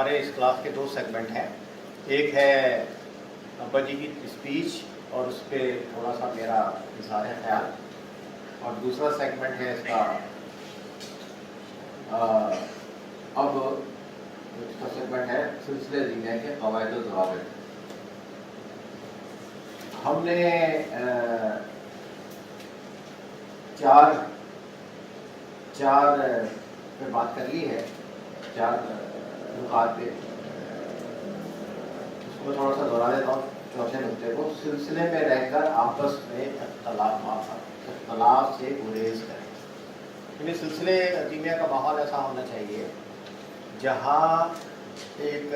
ہمارے اس کلاس کے دو سیگمنٹ ہیں. ایک ہے ابا جی کی اسپیچ اور اس پہ تھوڑا سا میرا اظہار خیال, اور دوسرا سیگمنٹ ہے اس کا اب اس کا سیگمنٹ ہے سلسلے دینہ کے قواعد و ضوابط. ہم نے چار پہ بات کر لی ہے, 4 نکات پہ. اس کو میں تھوڑا سا دہرا دیتا ہوں. چوتھے نقطے کو, سلسلے میں رہ کر آپس میں اختلاف سے گریز کریں. یعنی سلسلے دینہ کا ماحول ایسا ہونا چاہیے جہاں ایک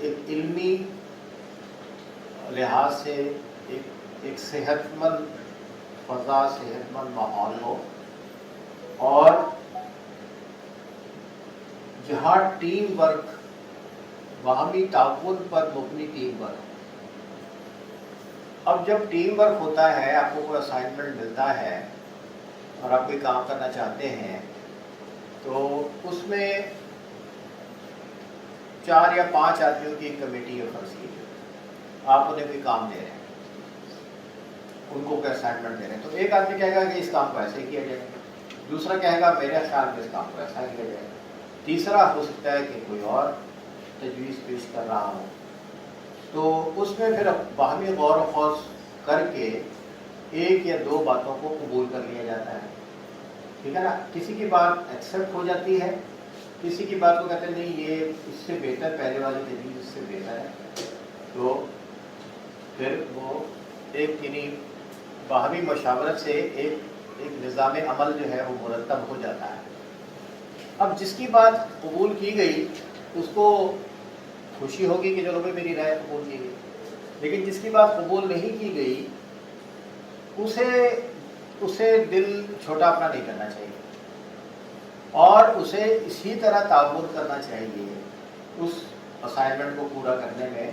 علمی لحاظ سے ایک صحت مند فضا, صحت مند ماحول ہو, اور جہاں ٹیم ورک, باہمی تعاون پر مبنی ٹیم ورک. اب جب ٹیم ورک ہوتا ہے, آپ کو کوئی اسائنمنٹ ملتا ہے اور آپ کوئی کام کرنا چاہتے ہیں, تو اس میں 4 یا 5 آدمیوں کی ایک کمیٹی ہے فرض کیجیے. آپ انہیں کوئی کام دے رہے ہیں, ان کو کوئی اسائنمنٹ دے رہے ہیں, تو ایک آدمی کہے گا کہ اس کام کو ایسے کیا جائے, دوسرا کہے گا میرے خیال میں اس کام کو ایسا کیا جائے, تیسرا ہو سکتا ہے کہ کوئی اور تجویز پیش کر رہا ہو. تو اس میں پھر باہمی غور و خوض کر کے 1 یا 2 باتوں کو قبول کر لیا جاتا ہے. ٹھیک ہے نا. کسی کی بات ایکسیپٹ ہو جاتی ہے, کسی کی بات کو کہتے ہیں نہیں یہ اس سے بہتر, پہلے والی تجویز اس سے بہتر ہے. تو پھر وہ ایک یعنی باہمی مشاورت سے ایک نظام عمل جو ہے وہ مرتب ہو جاتا ہے. اب جس کی بات قبول کی گئی اس کو خوشی ہوگی کہ چلو بھائی میری رائے قبول کی گئی, لیکن جس کی بات قبول نہیں کی گئی اسے دل چھوٹا اپنا نہیں کرنا چاہیے, اور اسے اسی طرح تعاون کرنا چاہیے اس اسائنمنٹ کو پورا کرنے میں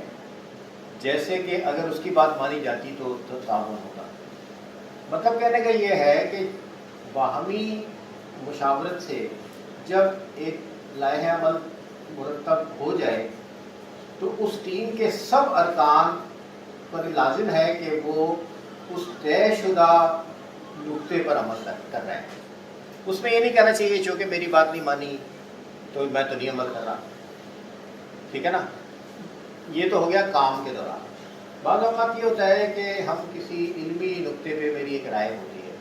جیسے کہ اگر اس کی بات مانی جاتی تو تعاون ہوگا. مطلب کہنے کا یہ ہے کہ باہمی مشاورت سے جب ایک لائحہ عمل مرتب ہو جائے تو اس ٹیم کے سب ارکان پر لازم ہے کہ وہ اس طے شدہ نقطے پر عمل کر رہے ہیں. اس میں یہ نہیں کہنا چاہیے چونکہ میری بات نہیں مانی تو میں تو نہیں عمل کر رہا. ٹھیک ہے نا. یہ تو ہو گیا کام کے دوران. بعض اوقات یہ ہوتا ہے کہ ہم کسی علمی نقطے پہ میری ایک رائے ہوتی ہے,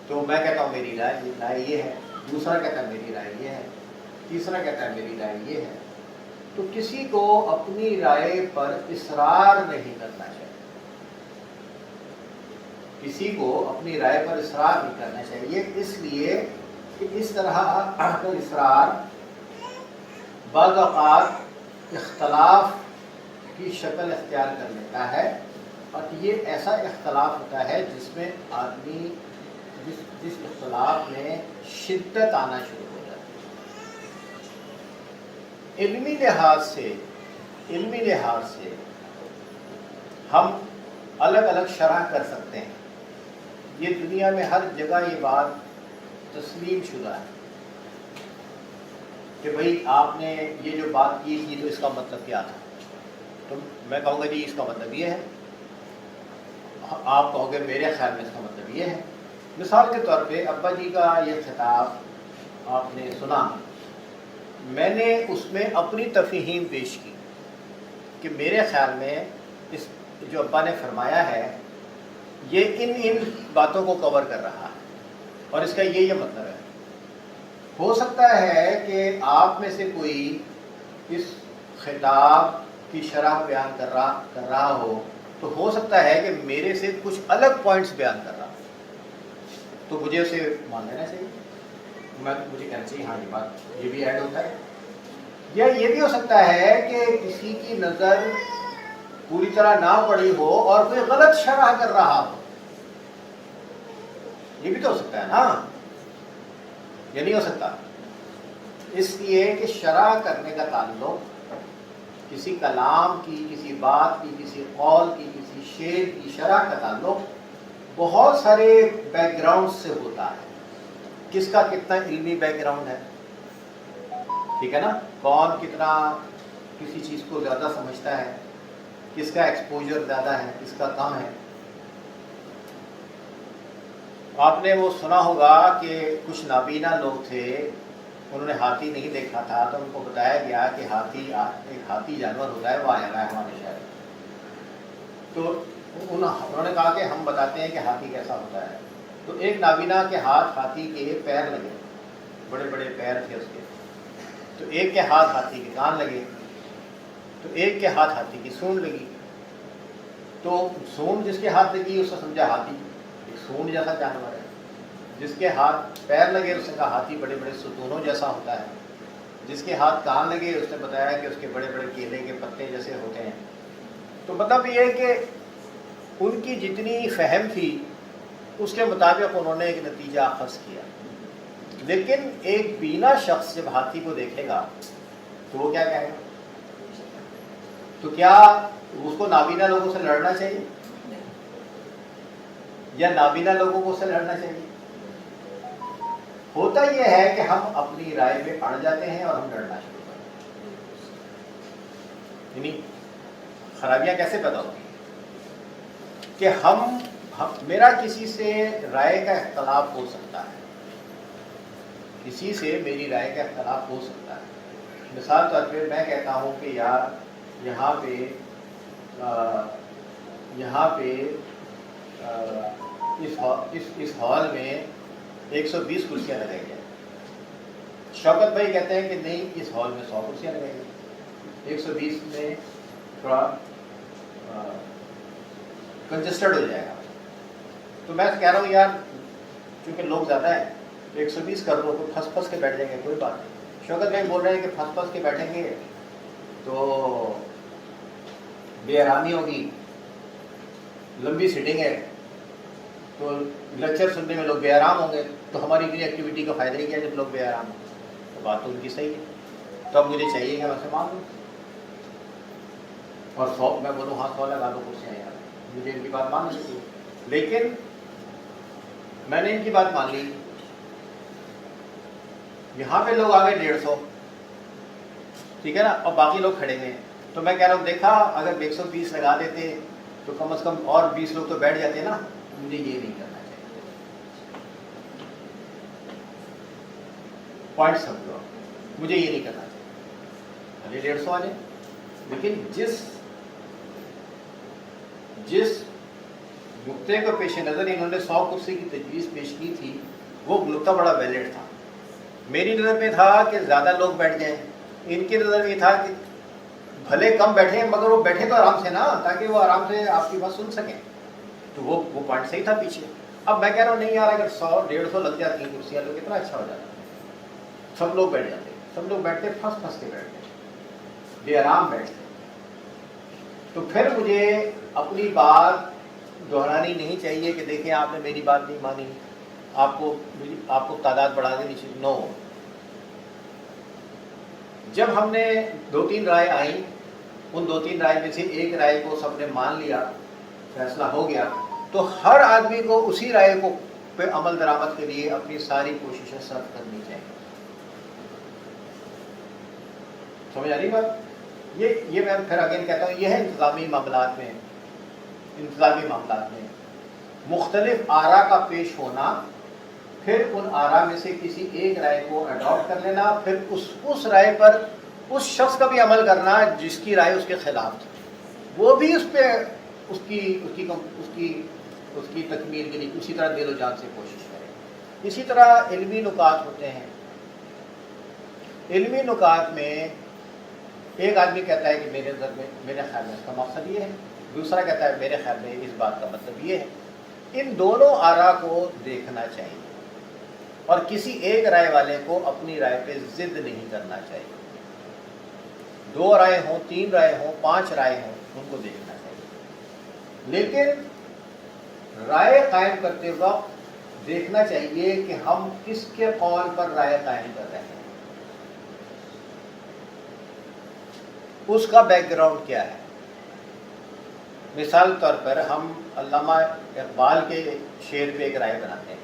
تو میں کہتا ہوں میری رائے یہ ہے, دوسرا کہتا ہے میری رائے یہ ہے, تیسرا کہتا ہے میری رائے یہ ہے. تو کسی کو اپنی رائے پر اصرار نہیں کرنا چاہیے, کسی کو اپنی رائے پر اصرار نہیں کرنا چاہیے, اس لیے کہ اس طرح کا اصرار بعض اوقات اختلاف کی شکل اختیار کر لیتا ہے, اور یہ ایسا اختلاف ہوتا ہے جس میں آدمی جس اختلاف میں شدت آنا شروع ہو جاتی ہے. علمی لحاظ سے ہم الگ الگ شرح کر سکتے ہیں. یہ دنیا میں ہر جگہ یہ بات تسلیم شدہ ہے کہ بھئی آپ نے یہ جو بات کی تھی تو اس کا مطلب کیا تھا. تو میں کہوں گا جی اس کا مطلب یہ ہے, آپ کہو گے میرے خیال میں اس کا مطلب یہ ہے. مثال کے طور پہ ابا جی کا یہ خطاب آپ نے سنا, میں نے اس میں اپنی تفہیم پیش کی کہ میرے خیال میں اس جو ابا نے فرمایا ہے یہ ان باتوں کو کور کر رہا ہے, اور اس کا یہ مطلب ہے. ہو سکتا ہے کہ آپ میں سے کوئی اس خطاب کی شرح بیان کر رہا ہو, تو ہو سکتا ہے کہ میرے سے کچھ الگ پوائنٹس بیان کر رہا ہو, تو مجھے اسے مان لینا چاہیے. مجھے کہنا چاہیے ہاں یہ بات یہ بھی ایڈ ہوتا ہے. یا یہ بھی ہو سکتا ہے کہ کسی کی نظر پوری طرح نہ پڑی ہو اور کوئی غلط شرح کر رہا ہو, یہ بھی تو ہو سکتا ہے نا. یہ نہیں ہو سکتا. اس لیے کہ شرح کرنے کا تعلق کسی کلام کی, کسی بات کی, کسی قول کی, کسی شعر کی شرح کا تعلق بہت سارے بیک گراؤنڈ سے ہوتا ہے. کس کا کتنا علمی بیک گراؤنڈ ہے, ٹھیک ہے نا, کون کتنا کسی چیز کو زیادہ سمجھتا ہے, کس کا ایکسپوجر زیادہ ہے, کس کا کم ہے. آپ نے وہ سنا ہوگا کہ کچھ نابینا لوگ تھے, انہوں نے ہاتھی نہیں دیکھا تھا, تو ان کو بتایا گیا کہ ایک ہاتھی جانور ہوتا ہے, وہ آیا ہوا ہے ہمارے شہر. تو انہوں نے کہا کہ ہم بتاتے ہیں کہ ہاتھی کیسا ہوتا ہے. تو ایک نابینا کے ہاتھ ہاتھی کے پیر لگے, بڑے بڑے پیر تھے اس کے. تو ایک کے ہاتھ ہاتھی کے کان لگے, تو ایک کے ہاتھ ہاتھی کی سونڈ لگی. تو سونڈ جس کے ہاتھ لگی اس نے سمجھا ہاتھی ایک سونڈ جیسا جانور ہے. جس کے ہاتھ پیر لگے اس نے کہا ہاتھی بڑے بڑے ستونوں جیسا ہوتا ہے. جس کے ہاتھ کان لگے اس نے بتایا کہ اس کے بڑے بڑے کیلے کے پتے جیسے ہوتے ہیں. تو مطلب یہ ہے کہ ان کی جتنی فہم تھی اس کے مطابق انہوں نے ایک نتیجہ اخذ کیا. لیکن ایک بینا شخص جب ہاتھی کو دیکھے گا تو وہ کیا کہے گا؟ تو کیا اس کو نابینا لوگوں سے لڑنا چاہیے یا نابینا لوگوں کو سے لڑنا چاہیے؟ ہوتا یہ ہے کہ ہم اپنی رائے میں اڑ جاتے ہیں اور ہم لڑنا شروع کرتے ہیں. یعنی خرابیاں کیسے پیدا ہوتی ہیں کہ میرا کسی سے رائے کا اختلاف ہو سکتا ہے, کسی سے میری رائے کا اختلاف ہو سکتا ہے. مثال طور پہ میں کہتا ہوں کہ یار یہاں پہ اس ہال میں 120 کرسیاں لگائی جائیں. شوکت بھائی کہتے ہیں کہ نہیں, اس ہال میں 100 کرسیاں لگائی جائیں, 120 میں تھوڑا کنجسٹڈ ہو جائے گا. تو میں کہہ رہا ہوں یار چونکہ لوگ زیادہ ہیں تو 120 کر دو, تو پھنس پھنس کے بیٹھ جائیں گے, کوئی بات نہیں. شوکت بھائی بول رہے ہیں کہ پھنس پھنس کے بیٹھیں گے تو بے آرامی ہوگی, لمبی سیٹنگ ہے, تو لیکچر سننے میں لوگ بے آرام ہوں گے, تو ہماری اتنی ایکٹیویٹی کا فائدہ ہی کیا جب لوگ بے آرام ہوں. تو بات تو ان کی صحیح ہے. تو اب مجھے چاہیے کہ میں اسے مان لوں اور 100 میں بولوں ہاں 100 لگا دو کرسیاں یار, مجھے ان کی بات مان سکتی. لیکن میں نے ان کی بات مان لی, یہاں پہ لوگ آ گئے 150, ٹھیک ہے نا, اور باقی لوگ کھڑے ہیں. تو میں کہہ رہا ہوں دیکھا اگر 120 لگا دیتے تو کم از کم اور 20 لوگ تو بیٹھ جاتے نا. مجھے یہ نہیں کرنا چاہیے. پوائنٹ سمجھو, مجھے یہ نہیں کرنا چاہیے. ابھی 150 آ جائے, لیکن جس نقطے کو پیش نظر انہوں نے 100 کرسی کی تجویز پیش کی تھی وہ نقطہ بڑا ویلڈ تھا. میری نظر میں تھا کہ زیادہ لوگ بیٹھ جائیں, ان کی نظر میں تھا کہ بھلے کم بیٹھے مگر وہ بیٹھے تو آرام سے نا, تاکہ وہ آرام سے آپ کی بات سن سکیں. تو وہ پوائنٹ صحیح تھا پیچھے. اب میں کہہ رہا ہوں نہیں یار اگر 100-150 لگ جاتی ہیں کرسیاں تو کتنا اچھا ہو جاتا. سب لوگ بیٹھ جاتے, سب لوگ بیٹھتے پھنس پھنس کے بیٹھتے, بے آرام بیٹھتے. تو پھر مجھے اپنی بات دہرانی نہیں چاہیے کہ دیکھیں آپ نے میری بات نہیں مانی, آپ کو تعداد بڑھا دینی چاہیے. نو, جب ہم نے 2-3 رائے آئیں, ان 2-3 رائے میں سے ایک رائے کو سب نے مان لیا, فیصلہ ہو گیا, تو ہر آدمی کو اسی رائے کو پہ عمل درآمد کے لیے اپنی ساری کوششیں صرف کرنی چاہیے. سمجھ آ رہی بات؟ یہ میں پھر اگین کہتا ہوں, یہ ہے انتظامی معاملات میں مختلف آراء کا پیش ہونا, پھر ان آراء میں سے کسی ایک رائے کو اڈاپٹ کر لینا, پھر اس رائے پر اس شخص کا بھی عمل کرنا جس کی رائے اس کے خلاف تھی, وہ بھی اس پہ اس کی تکمیل کے لیے اسی طرح دل و جان سے کوشش کرے. اسی طرح علمی نکات ہوتے ہیں. علمی نکات میں ایک آدمی کہتا ہے کہ میرے خیال میں اس کا مقصد یہ ہے, دوسرا کہتا ہے میرے خیال میں اس بات کا مطلب یہ ہے. ان دونوں آراء کو دیکھنا چاہیے اور کسی ایک رائے والے کو اپنی رائے پہ ضد نہیں کرنا چاہیے. 2 رائے ہوں, 3 رائے ہوں, 5 رائے ہوں, ان کو دیکھنا چاہیے. لیکن رائے قائم کرتے وقت دیکھنا چاہیے کہ ہم کس کے قول پر رائے قائم کر رہے ہیں, اس کا بیک گراؤنڈ کیا ہے. مثال طور پر ہم علامہ اقبال کے شعر پہ ایک رائے بناتے ہیں,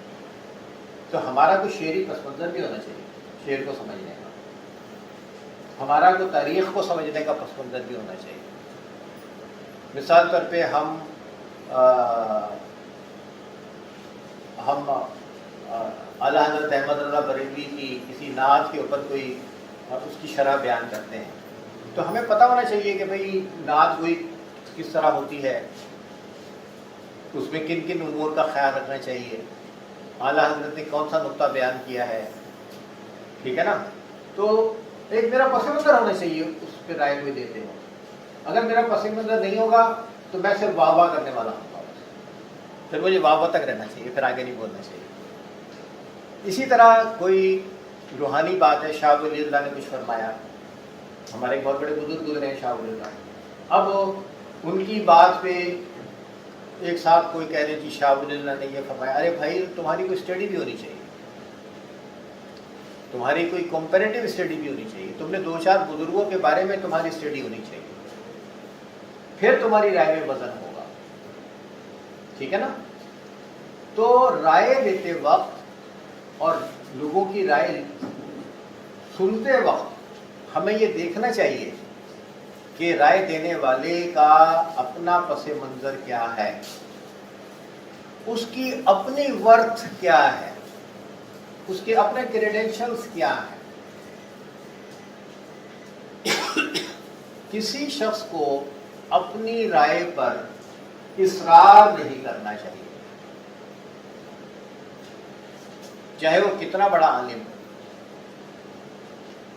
تو ہمارا کوئی شعری پس منظر بھی ہونا چاہیے شعر کو سمجھنے کا. ہمارا کو تاریخ کو سمجھنے کا پس منظر بھی ہونا چاہیے. مثال طور پہ ہم اعلیٰ حضرت احمد اللہ بریلوی کی کسی نعت کے اوپر کوئی اس کی شرح بیان کرتے ہیں تو ہمیں پتہ ہونا چاہیے کہ بھئی نعت کوئی کس طرح ہوتی ہے, اس میں کن کن امور کا خیال رکھنا چاہیے, اعلیٰ حضرت نے کون سا نقطہ بیان کیا ہے, ٹھیک ہے نا. تو ایک میرا پس منظر ہونا چاہیے اس پہ رائے کوئی دیتے ہو. اگر میرا پس منظر نہیں ہوگا تو میں صرف واہ واہ کرنے والا ہوں, پھر مجھے واہ واہ تک رہنا چاہیے, پھر آگے نہیں بولنا چاہیے. اسی طرح کوئی روحانی بات ہے, شاہ ولی اللہ نے کچھ فرمایا, ہمارے بہت بڑے بزرگ گزرے ہیں شاہ ولی اللہ, اب ان کی بات پہ ایک صاحب کوئی کہہ رہے جی شاہ ولی اللہ نے یہ فرمایا. ارے بھائی تمہاری کوئی اسٹڈی بھی ہونی چاہیے, تمہاری کوئی کمپیریٹیو اسٹڈی بھی ہونی چاہیے, تم نے 2-4 بزرگوں کے بارے میں تمہاری اسٹڈی ہونی چاہیے, پھر تمہاری رائے میں وزن ہوگا, ٹھیک ہے نا. تو رائے دیتے وقت اور لوگوں کی رائے سنتے وقت ہمیں یہ دیکھنا چاہیے کہ رائے دینے والے کا اپنا پس منظر کیا ہے, اس کی اپنی ورتھ کیا ہے, اس کے اپنے کریڈینشلز کیا ہیں. کسی شخص کو اپنی رائے پر اصرار نہیں کرنا چاہیے, چاہے وہ کتنا بڑا عالم ہو.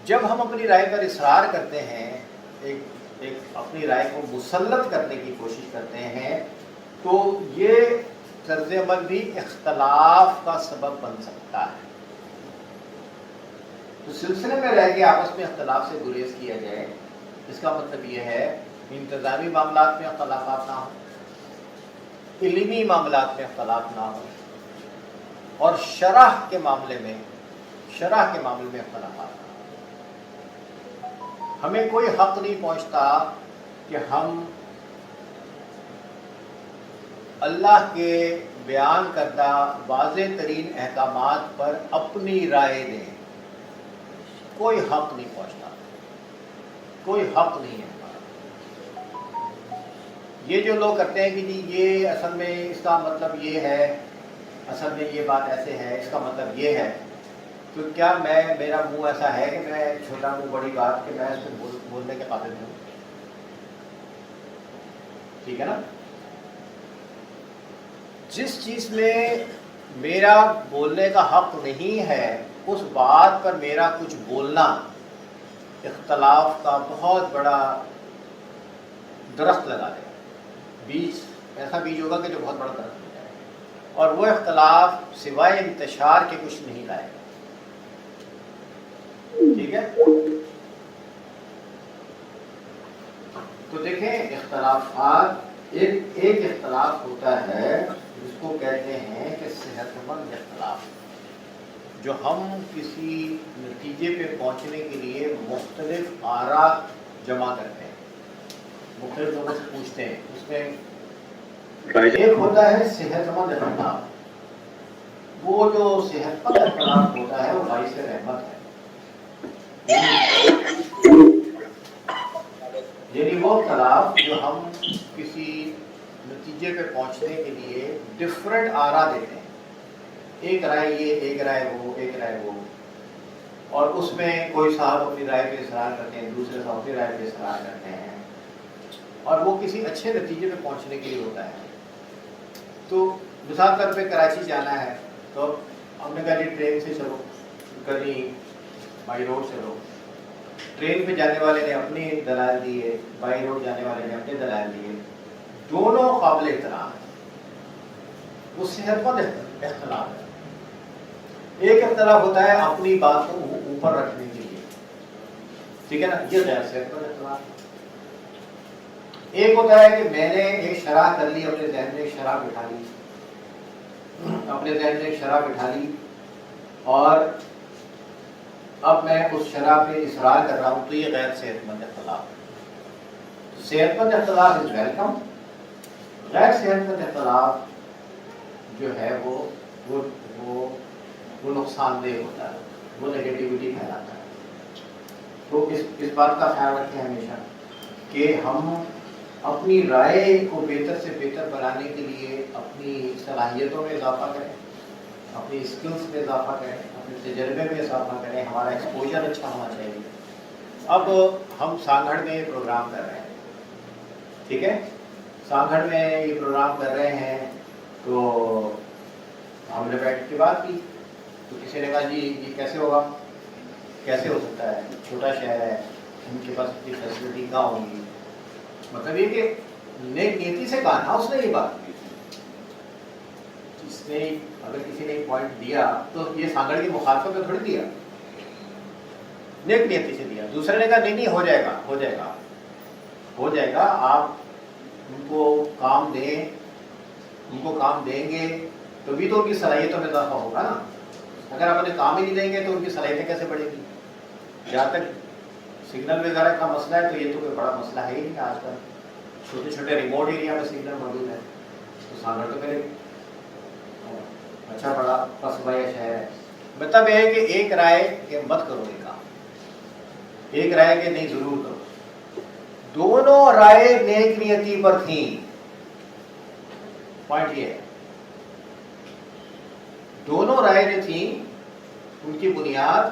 جب ہم اپنی رائے پر اصرار کرتے ہیں, ایک اپنی رائے کو مسلط کرنے کی کوشش کرتے ہیں, تو یہ طرز عمل بھی اختلاف کا سبب بن سکتا ہے. تو سلسلے میں رہ کے آپس میں اختلاف سے گریز کیا جائے, اس کا مطلب یہ ہے انتظامی معاملات میں اختلافات نہ ہوں, علمی معاملات میں اختلاف نہ ہوں, اور شرح کے معاملے میں اختلافات نہ ہوں. ہمیں کوئی حق نہیں پہنچتا کہ ہم اللہ کے بیان کردہ واضح ترین احکامات پر اپنی رائے دیں. کوئی حق نہیں پہنچتا, کوئی حق نہیں ہے. یہ جو لوگ کرتے ہیں کہ جی یہ اصل میں اس کا مطلب یہ ہے, اصل میں یہ بات ایسے ہے, اس کا مطلب یہ ہے, تو کیا میرا منہ ایسا ہے کہ میں چھوٹا منہ بڑی بات کہ میں اس کو بولنے کے قابل ہوں, ٹھیک ہے نا. جس چیز میں میرا بولنے کا حق نہیں ہے اس بات پر میرا کچھ بولنا اختلاف کا بہت بڑا درخت لگا دے گا. بیج ایسا بیج ہوگا کہ جو بہت بڑا درخت ہو جائے گا, اور وہ اختلاف سوائے انتشار کے کچھ نہیں لائے گا, ٹھیک ہے. تو دیکھیں اختلافات, ایک اختلاف ہوتا ہے جس کو کہتے ہیں کہ صحت مند اختلاف, جو ہم کسی نتیجے پہ پہنچنے کے لیے مختلف آراء جمع کرتے ہیں, مختلف لوگوں سے پوچھتے ہیں. اس میں ایک ہوتا ہے صحت مند اختلاف. وہ جو صحت مند اختلاف ہوتا ہے وہ باعث رحمت ہے, یعنی وہ اختلاف جو ہم کسی نتیجے پہ پہنچنے کے لیے ڈفرینٹ آراء دیتے ہیں, ایک رائے یہ, ایک رائے وہ, ایک رائے وہ, اور اس میں کوئی صاحب اپنی رائے پہ اصرار کرتے ہیں, دوسرے صاحب اپنی رائے پہ اصرار کرتے ہیں, اور وہ کسی اچھے نتیجے پہ پہنچنے کے لیے ہوتا ہے. تو مثال طور پہ کراچی جانا ہے تو ہم نے کہا جی ٹرین سے چلو, کہیں بائی روڈ چلو. ٹرین پہ جانے والے نے اپنی دلائل دیے, بائی روڈ جانے والے نے اپنے دلائل دیے, دونوں قابل احترام ہیں. وہ صحت مند اختلاف ہے. ایک اختلاف ہوتا ہے اپنی بات کو اوپر رکھنے کے لیے, ٹھیک ہے نا, یہ غیر صحت مند اختلاف. ایک ہوتا ہے کہ میں نے ایک شرح کر لی, اپنے ذہن میں ایک شرح بٹھا لی, اور اب میں اس شرح پہ اصرار کر رہا ہوں, تو یہ غیر صحت مند اختلاف ہے. صحت مند اختلاف از ویلکم. غیر صحت مند اختلاف جو ہے وہ نقصان دہ ہوتا ہے, وہ نیگیٹیوٹی پھیلاتا ہے. تو اس بات کا خیال رکھیں ہمیشہ کہ ہم اپنی رائے کو بہتر سے بہتر بنانے کے لیے اپنی صلاحیتوں میں اضافہ کریں، اپنی اسکلس میں اضافہ کریں، اپنے تجربے میں اضافہ کریں، ہمارا ایکسپوجر اچھا ہونا چاہیے۔ اب ہم سانگھڑ میں یہ پروگرام کر رہے ہیں، ٹھیک ہے، سانگھڑ میں یہ پروگرام کر رہے ہیں، تو ہم نے بیٹھ کے بات کی، تو کسی نے کہا جی یہ کیسے ہوگا، کیسے ہو سکتا ہے، چھوٹا شہر ہے، ان کے پاس اتنی فیسلٹی کہاں ہوگی۔ مطلب یہ کہ نیک نیتی سے کہا نا اس نے یہ بات، اس نے اگر کسی نے ایک پوائنٹ دیا تو یہ سانگڑ کی مخالفت میں تھوڑی دیا، نیک نیتی سے دیا۔ دوسرے نے کہا نہیں نہیں، ہو جائے گا ہو جائے گا ہو جائے گا، آپ ان کو کام دیں، ان کو کام دیں گے تو بھی تو ان کی صلاحیتوں میں اضافہ ہوگا نا، اگر آپ انہیں کام ہی نہیں دیں گے تو ان کی صلاحیتیں کیسے بڑھیں گی۔ جہاں تک سگنل وغیرہ کا مسئلہ ہے تو یہ تو کوئی بڑا مسئلہ ہے ہی نہیں، آج کل چھوٹے چھوٹے ریموٹ ایریا میں سگنل موجود ہے، تو سانگڑ تو میرے اچھا بڑا قصبہ یا شہر ہے۔ مطلب یہ ہے کہ ایک رائے کہ مت کرو یہ کام، ایک رائے کہ نہیں ضرور کرو، دونوں رائے نیک نیتی پر تھیں۔ پوائنٹ یہ ہے دونوں رائے جو تھیں ان کی بنیاد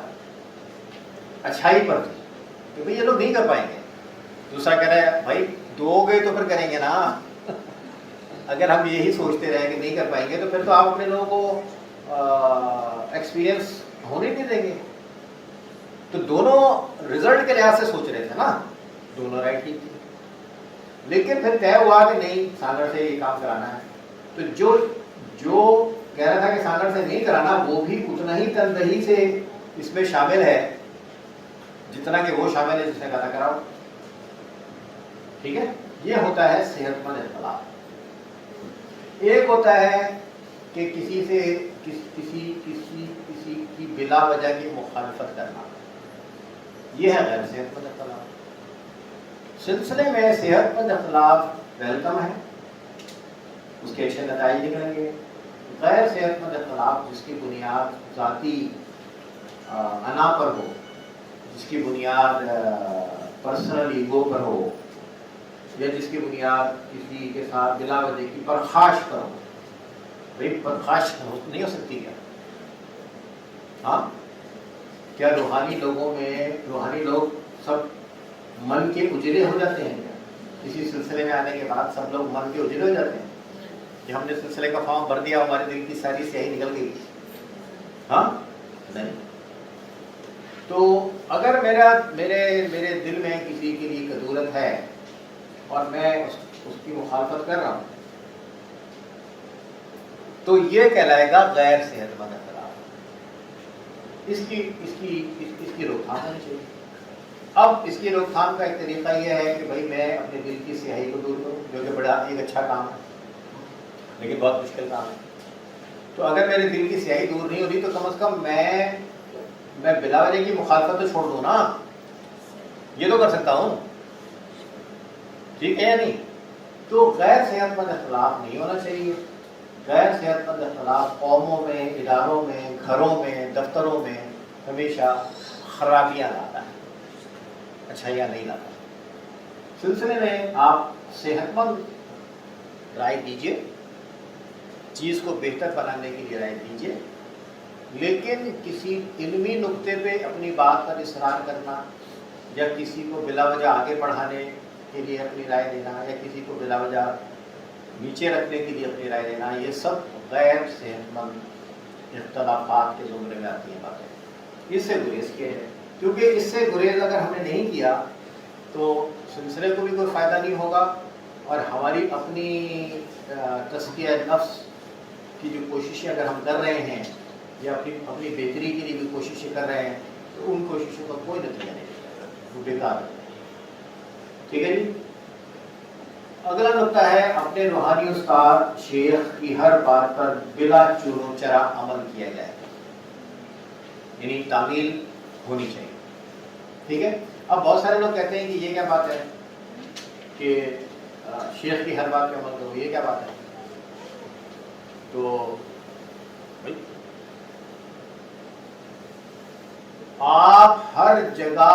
اچھائی پر تھی کہ بھئی یہ لوگ نہیں کر پائیں گے۔ دوسرا کہہ رہا ہے بھائی دو گئے تو پھر کریں گے نا، اگر ہم یہی سوچتے رہے کہ نہیں کر پائیں گے تو پھر تو آپ اپنے لوگوں کو ایکسپیرئنس ہونے نہیں دیں گے۔ تو دونوں رزلٹ کے لحاظ سے سوچ رہے تھے نا، دونوں رائے ٹھیک تھی، لیکن پھر طے ہوا کہ نہیں سانگڑ سے یہ کام کرانا ہے۔ تو جو کہہ رہا تھا کہ سانگڑ سے نہیں کرانا وہ بھی اتنا ہی تندہی سے اس میں شامل ہے جتنا کہ وہ شامل ہے جس نے کہا تھا کراؤ، ٹھیک ہے۔ یہ ہوتا ہے صحت مند اختلاف۔ ایک ہوتا ہے کہ کسی سے کسی کی بلا وجہ کی مخالفت کرنا، یہ ہے غیر صحت مند اختلاف۔ سلسلے میں صحت مند اختلاف ویلکم ہے، اس کے اچھے نتائج نکلیں گے۔ غیر صحت مند اختلاف جس کی بنیاد ذاتی انا پر ہو، جس کی بنیاد پرسنل ایگو پر ہو، یا جس کی بنیاد کسی کے ساتھ بلا وجہ کی پرخاش پر ہو۔ بھائی پرخاش نہیں ہو سکتی کیا؟ ہاں کیا روحانی لوگ سب من کے اجرے ہو جاتے ہیں کیا؟ کسی سلسلے میں آنے کے بعد سب لوگ من کے اجرے ہو جاتے ہیں کہ ہم نے سلسلے کا فارم بھر دیا ہمارے دل کی ساری سیاہی نکل گئی؟ ہاں نہیں۔ تو اگر میرے دل میں کسی کے لیے کدورت ہے اور میں اس کی مخالفت کر رہا ہوں تو یہ کہلائے گا غیر صحت مند اختلاف۔ اس کی روک تھام ہونی چاہیے۔ اب اس کی روک تھام کا ایک طریقہ یہ ہے کہ بھائی میں اپنے دل کی سیاہی کو دور کروں، جو کہ بڑا ایک اچھا کام ہے لیکن بہت مشکل کام ہے۔ تو اگر میرے دل کی سیاہی دور نہیں ہوتی تو کم از کم میں بلا وجہ کی مخالفت تو چھوڑ دوں نا، یہ تو کر سکتا ہوں، ٹھیک ہے یا نہیں؟ تو غیر صحت مند اختلاف نہیں ہونا چاہیے۔ غیر صحت مند اختلاف قوموں میں، اداروں میں، گھروں میں، دفتروں میں ہمیشہ خرابیاں لاتا ہے، اچھائیاں نہیں لاتا۔ سلسلے میں آپ صحت مند رائے دیجیے، چیز کو بہتر بنانے کے لیے رائے دیجیے، لیکن کسی علمی نقطے پہ اپنی بات پر اصرار کرنا یا کسی کو بلا وجہ آگے بڑھانے کے لیے اپنی رائے دینا یا کسی کو بلا وجہ نیچے رکھنے کے لیے اپنی رائے دینا، یہ سب غیر صحت مند اختلافات کے زمرے میں آتی ہیں باتیں۔ اس سے گریز کیا ہے، کیونکہ اس سے گریز اگر ہم نے نہیں کیا تو سلسلے کو بھی کوئی فائدہ نہیں ہوگا، اور ہماری اپنی تزکیہ نفس کی جو کوششیں اگر ہم کر رہے ہیں یا اپنی بہتری کے لیے بھی کوششیں کر رہے ہیں تو ان کوششوں کا کوئی نتیجہ نہیں نکلے گا، وہ بیکار ہے۔ ٹھیک ہے جی۔ اگلا نقطہ ہے اپنے روحانی استاد شیخ کی ہر بات پر بلا چور و چرا عمل کیا جائے، یعنی تعمیل ہونی چاہیے۔ ٹھیک ہے۔ اب بہت سارے لوگ کہتے ہیں کہ یہ کیا بات ہے کہ شیخ کی ہر بات پہ عمل کرو، یہ کیا بات ہے؟ تو بھائی آپ ہر جگہ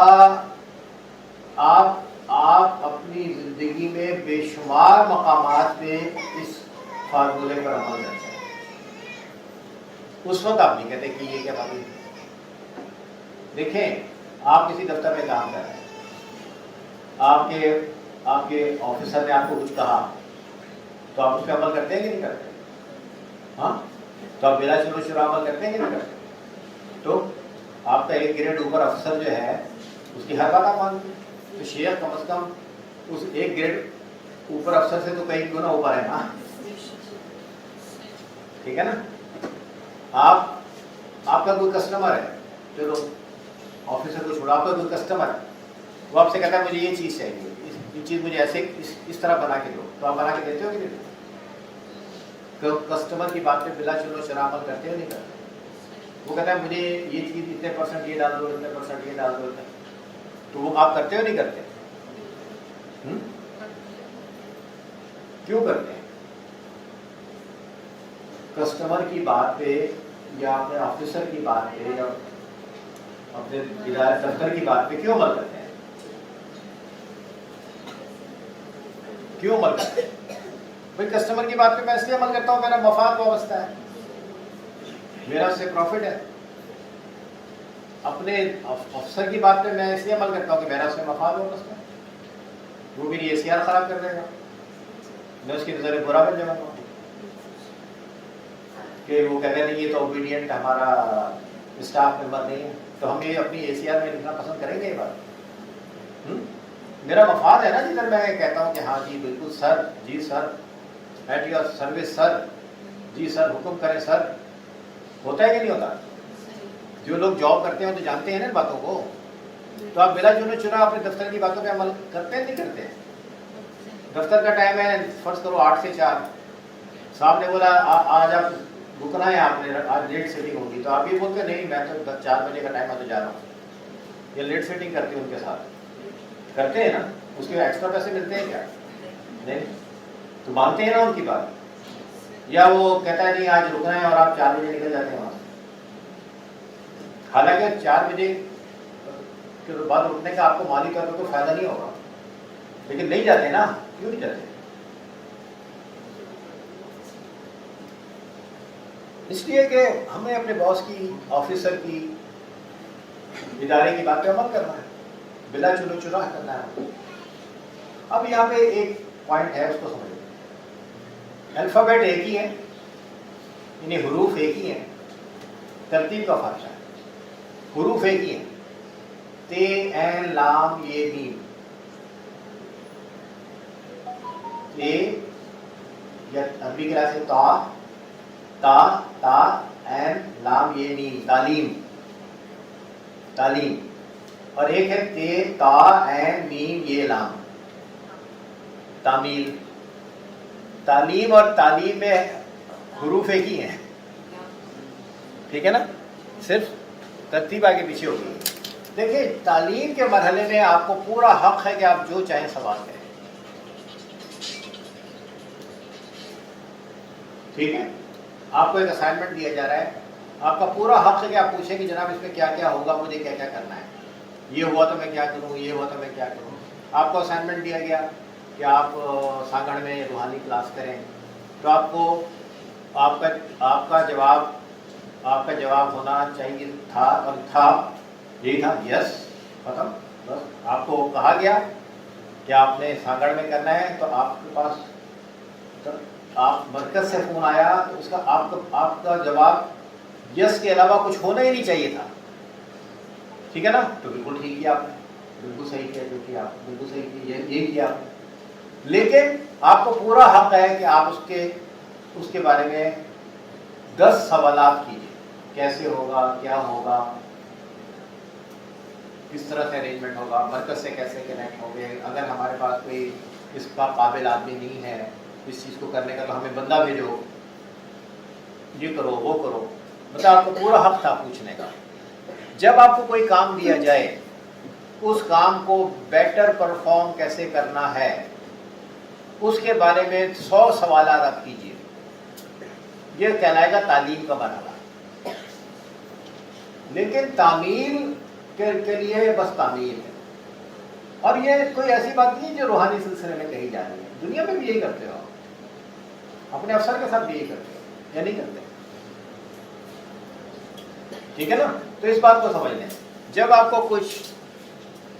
آپ اپنی زندگی میں بے شمار مقامات پہ اس فارمولے پر عمل کرتے ہیں. اس وقت آپ نہیں کہتے کہ یہ کیا بات ہے. دیکھیں آپ کسی دفتر میں کام کر رہے ہیں, آپ کے آفیسر نے آپ کو کچھ کہا تو آپ اس پہ عمل کرتے ہیں کہ نہیں کرتے؟ ہاں, تو آپ بلا شروع عمل کرتے ہیں کہ نہیں کرتے؟ تو آپ کا ایک گریڈ اوپر افسر جو ہے اس کی ہر بات آپ مانتے ہیں, تو شیخ کم از کم اس ایک گریڈ اوپر افسر سے تو کئی گنا اوپر ہے نا. ٹھیک ہے نا. آپ کا کوئی کسٹمر ہے, چلو آفیسر کو چھوڑا, آپ کا کوئی کسٹمر ہے, وہ آپ سے کہتا ہے مجھے یہ چیز چاہیے, یہ چیز مجھے ایسے اس طرح بنا کے دو, تو آپ بنا کے دیتے ہو کہ نہیں دیتے؟ کسٹمر کی بات پہ بلا چلو عمل کرتے ہو نہیں کرتے؟ وہ کہتا ہے مجھے یہ چیز اتنے پرسنٹ یہ ڈال دو, اتنے پرسنٹ یہ ڈال دو, تو وہ آپ کرتے ہو نہیں کرتے؟ کیوں کرتے ہیں؟ کسٹمر کی بات پہ یا اپنے آفیسر کی بات پہ یا اپنے ادارے دفتر کی بات پہ کیوں عمل کرتے ہیں؟ کیوں عمل کرتے ہیں؟ بھائی کسٹمر کی بات پہ میں اس لیے عمل کرتا ہوں, میرا مفاد وابستہ ہے, میرا اس سے پروفٹ ہے. اپنے افسر کی بات پہ میں اس لیے عمل کرتا ہوں کہ میرا اس سے مفاد وابستہ ہے. وہ میری ACR خراب کر دے گا, میں اس کی نظر برا بن جاؤں گا کہ وہ کہتے نہیں یہ تو اوبیڈینٹ ہمارا اسٹاف ممبر نہیں ہے, تو ہم یہ اپنی ACR میں لکھنا پسند کریں گے. یہ بات میرا مفاد ہے نا, جدھر میں کہتا ہوں کہ ہاں جی بالکل سر, جی سر, ایٹ یور سروس سر, جی سر حکم کریں سر. ہوتا ہے کہ نہیں ہوتا؟ جو لوگ جاب کرتے ہیں تو جانتے ہیں نا باتوں کو. تو آپ بلا چنا اپنے دفتر کی باتوں پہ عمل کرتے ہیں نہیں کرتے؟ دفتر کا ٹائم ہے فرض کرو 8 سے 4, صاحب نے بولا آج آپ رکنا ہے, آپ نے آج لیٹ سیٹنگ ہوگی, تو آپ یہ بولتے نہیں میں تو 4 بجے کا ٹائم ہے تو جا رہا ہوں, یا لیٹ سیٹنگ کرتے ہیں ان کے ساتھ, کرتے ہیں نا, اس کے ایکسٹرا پیسے ملتے ہیں کیا؟ نہیں, تو مانتے ہیں نا ان کی بات. یا وہ کہتا ہے نہیں آج رکنا ہے اور آپ 4 بجے نکل جاتے ہیں وہاں سے, حالانکہ 4 بجے کے بعد رکنے کا آپ کو مالی طور پر کوئی فائدہ نہیں ہوگا, لیکن نہیں جاتے نا. کیوں نہیں جاتے؟ اس لیے کہ ہمیں اپنے باس کی, آفیسر کی, ادارے کی بات پہ عمل کرنا ہے, بلا چنا کرنا ہے. اب یہاں پہ ایک پوائنٹ ہے, اس کو سمجھیں. الفابیٹ ایک ہی ہے, یعنی حروف ایک ہی ہیں, ترتیب کا فرق ہے. حروف ایک ہی ہیں, تے عین لام یہ میم. تے یا عربی کلاس سے تا عین لام یہ میم, تعلیم, تعلیم. اور ایک ہے تے تا عین میم یہ لام, تعمیل. تعلیم اور تعلیم میں حروف ایک ہی ہیں, ٹھیک ہے نا, صرف ترتیب آگے پیچھے ہوگی. دیکھیں تعلیم کے مرحلے میں آپ کو پورا حق ہے کہ آپ جو چاہیں سوال کریں, ٹھیک ہے. آپ کو ایک اسائنمنٹ دیا جا رہا ہے, آپ کا پورا حق ہے کہ آپ پوچھیں کہ جناب اس میں کیا کیا ہوگا, مجھے کیا کیا کرنا ہے, یہ ہوا تو میں کیا کروں, یہ ہوا تو میں کیا کروں. آپ کو اسائنمنٹ دیا گیا کہ آپ سانگڑ میں روحانی کلاس کریں, تو آپ کا جواب ہونا چاہیے تھا, اور تھا, یہی تھا, یس, ختم. بس آپ کو کہا گیا کہ آپ نے سانگڑ میں کرنا ہے, تو آپ کے پاس آپ مرکز سے فون آیا, تو اس کا آپ کا جواب یس کے علاوہ کچھ ہونا ہی نہیں چاہیے تھا, ٹھیک ہے نا. تو بالکل ٹھیک کیا آپ نے, بالکل صحیح کیا, جو کیا بالکل صحیح کیا, یہ کیا آپ نے. لیکن آپ کو پورا حق ہے کہ آپ اس کے بارے میں 10 سوالات کیجیے, کیسے ہوگا, کیا ہوگا, کس طرح سے ارینجمنٹ ہوگا, مرکز سے کیسے کنیکٹ ہوں گے, اگر ہمارے پاس کوئی اس کا قابل آدمی نہیں ہے اس چیز کو کرنے کا تو ہمیں بندہ بھیجو, یہ کرو وہ کرو. مطلب آپ کو پورا حق تھا پوچھنے کا. جب آپ کو کوئی کام دیا جائے, اس کام کو بیٹر پرفارم کیسے کرنا ہے اس کے بارے میں 100 سوالات آپ کیجیے. یہ کہلائے گا تعلیم کا مرحلہ. لیکن تعمیل کے لیے بس تعمیر ہے. اور یہ کوئی ایسی بات نہیں ہے جو روحانی سلسلے میں کہی جا رہی ہے. دنیا میں بھی یہی کرتے ہو, اپنے افسر کے ساتھ بھی یہی کرتے ہو یا نہیں کرتے؟ ٹھیک ہے نا. تو اس بات کو سمجھ لیں, جب آپ کو کچھ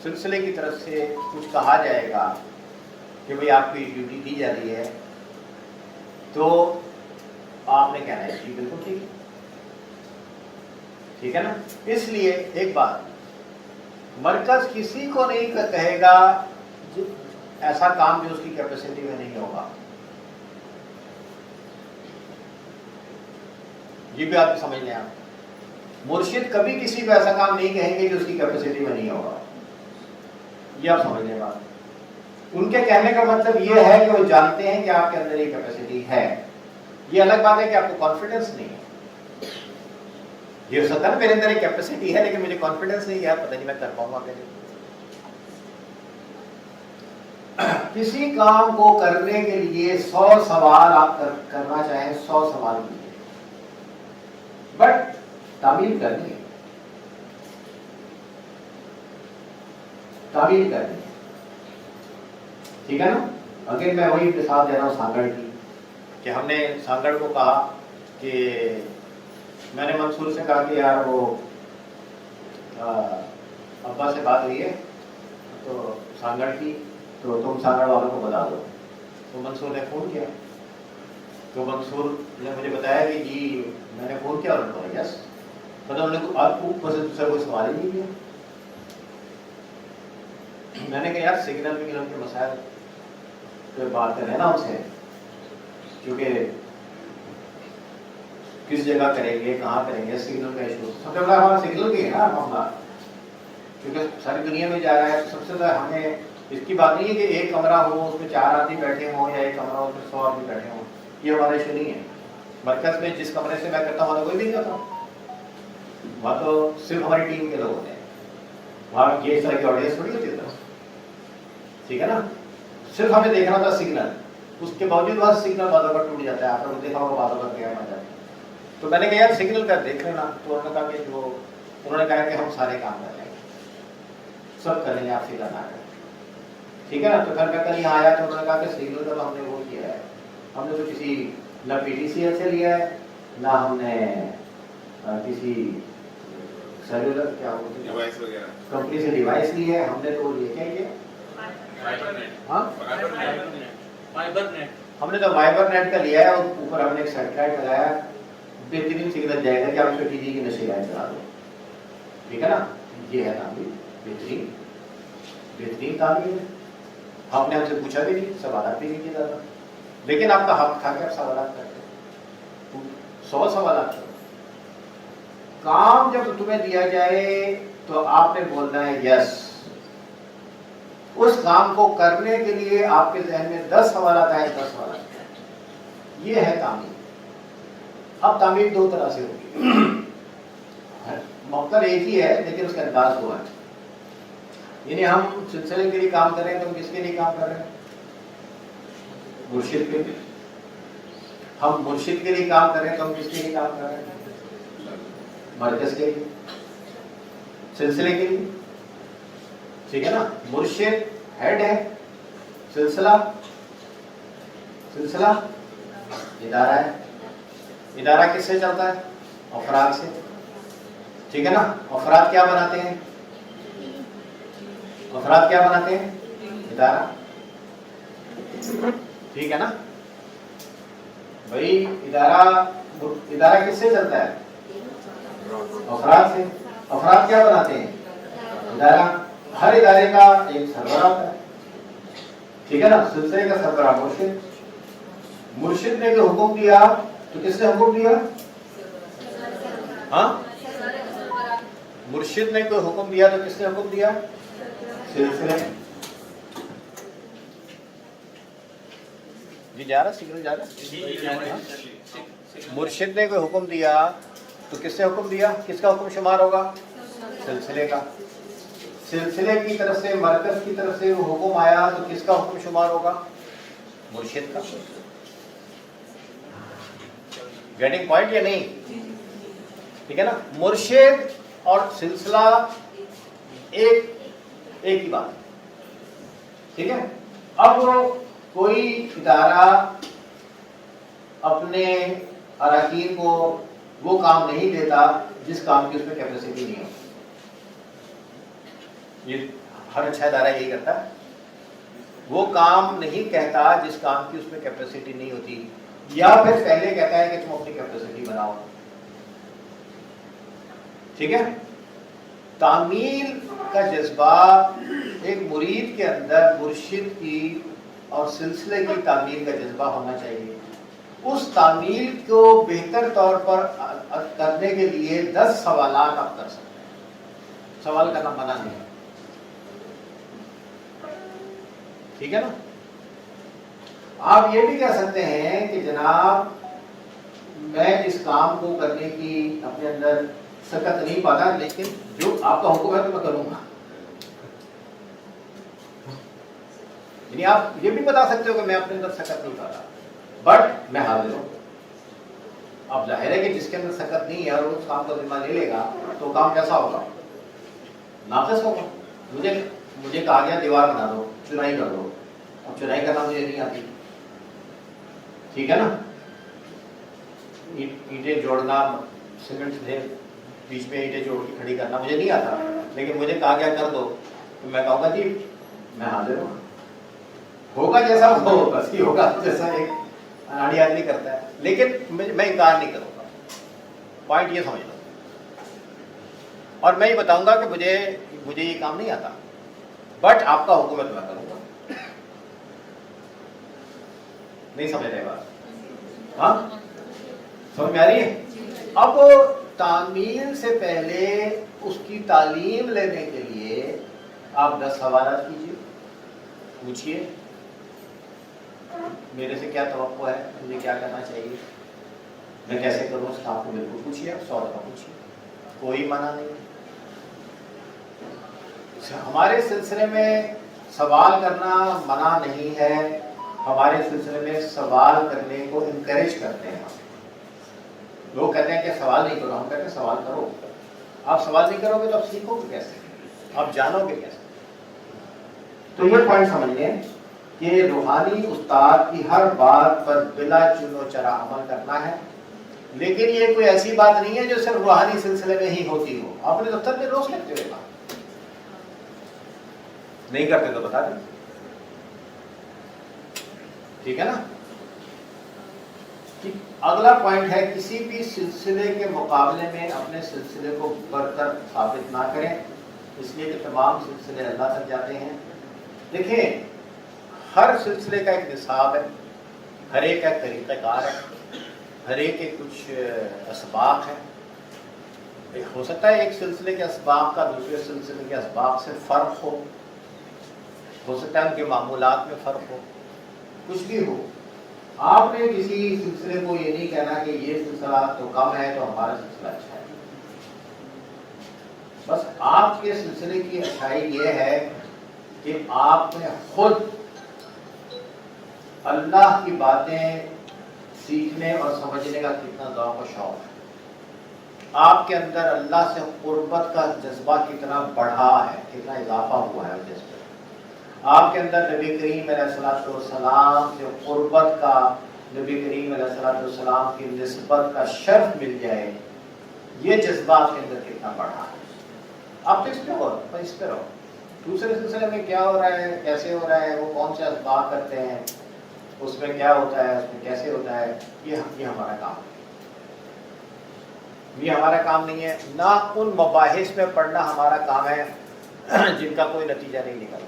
سلسلے کی طرف سے کچھ کہا جائے گا کہ بھئی آپ کی ڈیوٹی دی جا رہی ہے, تو آپ نے کہنا ہے جی بالکل ٹھیک ہے, ٹھیک ہے نا. اس لیے ایک بات, مرکز کسی کو نہیں کہے گا ایسا کام جو اس کی کیپیسٹی میں نہیں ہوگا. یہ بھی آپ سمجھ لیں. آپ مرشد کبھی کسی کو ایسا کام نہیں کہیں گے جو اس کی کیپیسٹی میں نہیں ہوگا. یہ آپ سمجھ لیں بات. ان کے کہنے کا مطلب یہ ہے کہ وہ جانتے ہیں کہ آپ کے اندر یہ کیپیسٹی ہے. یہ الگ بات ہے کہ آپ کو کانفیڈنس نہیں ہے. یہ ہو سکتا ہے نا میرے اندر ایک کیپیسٹی ہے لیکن مجھے کانفیڈنس نہیں ہے, پتہ نہیں میں کر پاؤں گا کہ نہیں. کسی کام کو کرنے کے لیے 100 سوال آپ کرنا چاہیں 100 سوال کیجیے, بٹ تعمیل کرنی ہے, تعمیل کرنی ہے. ٹھیک ہے نا. اگر میں وہی مثال دے رہا ہوں سانگڑ کی, کہ ہم نے سانگڑ کو کہا کہ میں نے منصور سے کہا کہ یار وہ ابا سے بات ہوئی ہے تو سانگڑ کی, تو تم سانگڑ والوں کو بتا دو. تو منصور نے فون کیا, تو منصور نے مجھے بتایا کہ جی میں نے فون کیا اور ان کو یس, مطلب انہوں نے آپ کو دوسرا کوئی سوال ہی نہیں کیا. میں نے کہا یار سگنل وگنل کے مسائل پہ بات کریں نا ان سے, کیونکہ کس جگہ کریں گے, کہاں کریں گے, سگنل کا ایشو سب سے بڑا ہمارا سگنل بھی ہے نا معاملہ, کیونکہ ساری دنیا میں جا رہا ہے. سب سے زیادہ ہمیں اس کی بات نہیں ہے کہ ایک کمرہ ہو اس میں 4 آدمی بیٹھے ہوں یا ایک کمرہ ہو اس میں 100 آدمی بیٹھے ہوں, یہ ہمارا ایشو نہیں ہے. مرکز میں جس کمرے سے میں کرتا ہوں وہاں کوئی بھی نہیں کرتا, وہاں تو صرف ہماری ٹیم کے لوگ ہوتے ہیں, وہاں یہ اس طرح کی آڈینس تھوڑی ہوتی ہے. ٹھیک ہے نا. صرف ہمیں دیکھنا تھا سگنل, اس کے باوجود وہاں سگنل بعض اوقات ٹوٹ جاتا ہے. آپ نے دیکھا ہوگا بعض اوقات کیا بن جاتا ہے. تو میں نے کہا یار سگنل کا دیکھ لینا. تو انہوں نے کہا کہ انہوں نے کہا کہ ہم سارے کام کر لیں گے, سب کریں گے, آپ فکر نہ کریں. ٹھیک ہے نا. تو پھر میں کل یہاں آیا تو انہوں نے کہا کہ سگنل کا تو ہم نے وہ کیا ہے, ہم نے تو کسی نہ پی ٹی سی ایل سے لیا ہے, نہ ہم نے کسی سیلولر کیا کمپنی سے ڈیوائس لی ہے. ہم نے تو یہ کیا کیا, ہم نے تو وائبر نیٹ کا لیا ہے, اور اوپر ہم نے ایک سیٹلائٹ لگایا, بہترین سگنل جائے گا کہ آپ اس پہ ٹی وی کی نشریات چلا دو. ٹھیک ہے نا. یہ ہے تعمیر, بہترین بہترین تعمیر ہے. آپ نے ہم سے پوچھا بھی نہیں, سوالات بھی نہیں کیے زیادہ, لیکن آپ کا حق تھا کہ آپ سوالات کرتے. 100 سوالات کرو. کام جب تمہیں دیا جائے تو آپ نے بولنا ہے یس. اس کام کو کرنے کے لیے آپ کے ذہن میں 10 سوالات آئے, 10 سوالات. یہ ہے تعمیر. اب تعمیر 2 طرح سے ہوگی, مقصد ایک ہی ہے لیکن اس کا انداز 2 ہے. یعنی ہم سلسلے کے لیے کام کر رہے ہیں تو ہم کس کے لیے کام کر رہے ہیں؟ مرشد کے لیے. ہم مرشد کے لیے کام کر رہے ہیں تو ہم کس کے لیے کام کر رہے ہیں؟ مرکز کے لیے, سلسلے کے لیے. ٹھیک ہے نا. مرشد ہیڈ ہے, سلسلہ ادارہ ہے. ادارہ کس سے چلتا ہے؟ افراد سے. ٹھیک ہے نا. افراد کیا بناتے ہیں؟ افراد کیا بناتے ہیں؟ ادارہ. ٹھیک ہے نا بھائی. ادارہ کس سے چلتا ہے؟ افراد سے. افراد کیا بناتے ہیں؟ ادارہ. ہر ادارے کا ایک سربراہ ہوتا ہے. ٹھیک ہے نا. سلسلے کا سربراہ مرشد. مرشد نے جو حکم دیا تو کس نے حکم دیا؟ ہاں, مرشد نے کوئی حکم دیا تو کس نے حکم دیا؟ سلسلے. جی جا رہا سگنل جا رہا. مرشد نے کوئی حکم دیا تو کس نے حکم دیا؟ کس کا حکم شمار ہوگا؟ سلسلے کا. سلسلے کی طرف سے, مرکز کی طرف سے وہ حکم آیا تو کس کا حکم شمار ہوگا؟ مرشد کا. گیٹنگ پوائنٹ یا نہیں؟ ٹھیک ہے نا. مرشد اور سلسلہ ایک ہی بات, ٹھیک ہے. اب کوئی ادارہ اپنے اراکین کو وہ کام نہیں دیتا جس کام کی اس میں کیپیسٹی نہیں ہو. یہ ہر اچھا ادارہ یہی کرتا ہے, وہ کام نہیں کہتا جس کام کی اس میں کیپیسٹی نہیں ہوتی, یا پھر پہلے کہتا ہے کہ تم اپنی کیپیسٹی بناؤ. ٹھیک ہے. تعمیل کا جذبہ ایک مرید کے اندر مرشد کی اور سلسلے کی تعمیل کا جذبہ ہونا چاہیے. اس تعمیل کو بہتر طور پر کرنے کے لیے 10 سوالات آپ کر سکتے ہیں. سوال کرنا منع نہیں, ٹھیک ہے نا. آپ یہ بھی کہہ سکتے ہیں کہ جناب میں اس کام کو کرنے کی اپنے اندر سکت نہیں پاتا, لیکن جو آپ کا حکم ہے تو میں کروں گا. یعنی آپ یہ بھی بتا سکتے ہو کہ میں اپنے اندر سکت نہیں پاتا, بٹ میں حاضر ہوں. اب ظاہر ہے کہ جس کے اندر سکت نہیں ہے اور اس کام کا ذمہ لے لے گا تو کام کیسا ہوگا؟ ناقص ہوگا. مجھے کہا گیا دیوار بنا دو, چنائی کر دو. اب چنائی کرنا مجھے نہیں آتی, ٹھیک ہے نا. اینٹیں جوڑنا, سیمنٹ سے بیچ میں اینٹیں جوڑ کے کھڑی کرنا مجھے نہیں آتا, لیکن مجھے کہا گیا کر دو تو میں کہوں گا جی میں حاضر ہوں. ہوگا جیسا وہ بس ہی ہوگا جیسا ایک اناڑی آدمی کرتا ہے, لیکن میں انکار نہیں کروں گا. پوائنٹ یہ سمجھ لو. اور میں یہ بتاؤں گا کہ مجھے یہ کام نہیں آتا, بٹ آپ کا حکم ہے تو میں کروں گا. نہیں سمجھ رہے بات؟ ہاں سمجھ میں آ رہی ہے؟ اب تعمیل سے پہلے اس کی تعلیم لینے کے لیے آپ 10 سوالات کیجیے, پوچھیے میرے سے کیا توقع ہے, مجھے کیا کرنا چاہیے, میں کیسے کروں اس کام کو. بالکل پوچھیے, آپ 100 دفعہ پوچھیے, کوئی منع نہیں. ہمارے سلسلے میں سوال کرنا منع نہیں ہے, ہمارے سلسلے میں سوال کرنے کو انکریج کرتے ہیں. لوگ کہتے ہیں کہ سوال نہیں کرو, ہم کہتے ہیں سوال کرو. آپ سوال نہیں کرو گے تو آپ سیکھو گے کیسے, آپ جانو گے کیسے. تو یہ پوائنٹ سمجھیے کہ روحانی استاد کی ہر بات پر بلا چنو چرا عمل کرنا ہے, لیکن یہ کوئی ایسی بات نہیں ہے جو صرف روحانی سلسلے میں ہی ہوتی ہو. آپ نے دفتر میں روز لکھتے ہوئے بات نہیں کرتے تو بتا دیں, ٹھیک ہے نا. اگلا پوائنٹ ہے کسی بھی سلسلے کے مقابلے میں اپنے سلسلے کو برتر ثابت نہ کریں, اس لیے کہ تمام سلسلے اللہ تک جاتے ہیں. دیکھیں ہر سلسلے کا ایک نصاب ہے, ہر ایک کا طریقہ کار ہے, ہر ایک کے کچھ اسباق ہیں. ہو سکتا ہے ایک سلسلے کے اسباق کا دوسرے سلسلے کے اسباق سے فرق ہو سکتا ہے ان کے معمولات میں فرق ہو, کچھ بھی ہو. آپ نے کسی سلسلے کو یہ نہیں کہنا کہ یہ سلسلہ تو کم ہے تو ہمارا سلسلہ اچھا ہے. بس آپ کے سلسلے کی اچھائی یہ ہے کہ آپ نے خود اللہ کی باتیں سیکھنے اور سمجھنے کا کتنا ذوق و شوق ہے. آپ کے اندر اللہ سے قربت کا جذبہ کتنا بڑھا ہے, کتنا اضافہ ہوا ہے جذبے. آپ کے اندر نبی کریم علیہ الصلوۃ والسلام سے قربت کا, نبی کریم علیہ الصلوۃ والسلام کی نسبت کا شرف مل جائے, یہ جذبہ آپ کے اندر کتنا بڑھا ہے. آپ تو اس پہ رہو. دوسرے سلسلے میں کیا ہو رہا ہے, کیسے ہو رہا ہے, وہ کون سے اسباق کرتے ہیں, اس میں کیا ہوتا ہے, اس میں کیسے ہوتا ہے, یہ ہمارا کام ہے. یہ ہمارا کام نہیں ہے. نہ ان مباحث میں پڑھنا ہمارا کام ہے جن کا کوئی نتیجہ نہیں نکلا.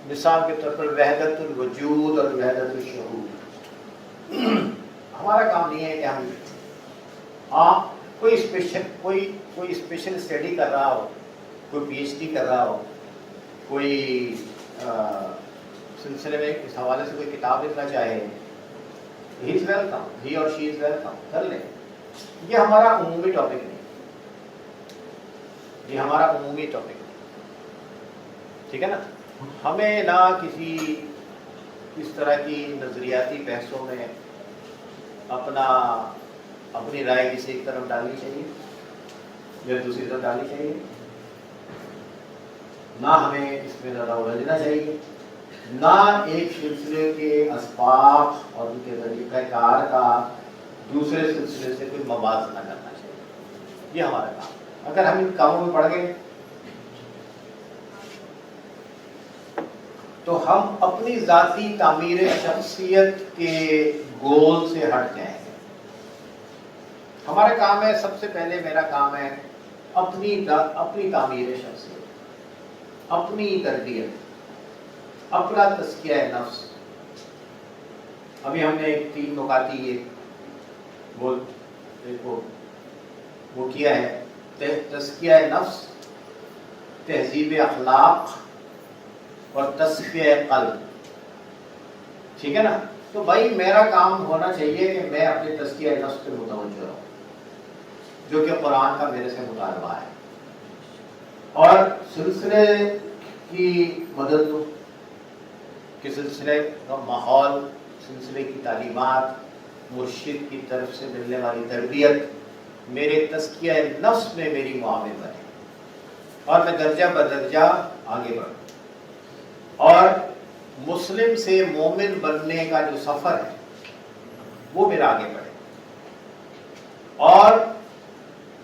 مثال کے طور پر وحدت الوجود اور وحدت الشہود, ہمارا کام نہیں ہے کہ ہم کوئی اسپیشل اسٹڈی کر رہا ہو, کوئی پی ایچ ڈی کر رہا ہو, کوئی سلسلے میں اس حوالے سے کوئی کتاب لکھنا چاہے, ہی از ویلکم, ہی اور شی از ویلکم, کر لیں. یہ ہمارا عمومی ٹاپک نہیں, یہ ہمارا عمومی ٹاپک نہیں, ٹھیک ہے نا. ہمیں نہ کسی اس طرح کی نظریاتی بحثوں میں اپنی رائے کسی ایک طرف ڈالنی چاہیے یا دوسری طرف ڈالنی چاہیے. نہ ہمیں اس میں زیادہ الجھنا چاہیے، نہ ایک سلسلے کے اسباب اور ان کے طریقہ کار کا دوسرے سلسلے سے کوئی موازنہ کرنا چاہیے، یہ ہمارا کام۔ اگر ہم ان کاموں میں پڑ گئے تو ہم اپنی ذاتی تعمیر شخصیت کے گول سے ہٹ جائیں گے۔ ہمارا کام ہے، سب سے پہلے میرا کام ہے اپنی تعمیر شخصیت، اپنی تربیت، اپنا تزکیہ نفس۔ ابھی ہم نے ایک 3 نکاتی یہ وہ کیا ہے، تزکیہ نفس، تہذیب اخلاق اور تصفیہ قلب، ٹھیک ہے نا؟ تو بھائی میرا کام ہونا چاہیے کہ میں اپنے تزکیہ نفس پہ متوجہ رہوں، جو کہ قرآن کا میرے سے مطالبہ ہے، اور سلسلے کی مدد لوں کہ سلسلے کا ماحول، سلسلے کی تعلیمات، مرشد کی طرف سے ملنے والی تربیت میرے تزکیہ نفس میں میری معاون بنے، اور میں درجہ بدرجہ آگے بڑھوں، اور مسلم سے مومن بننے کا جو سفر ہے وہ میرا آگے بڑھے، اور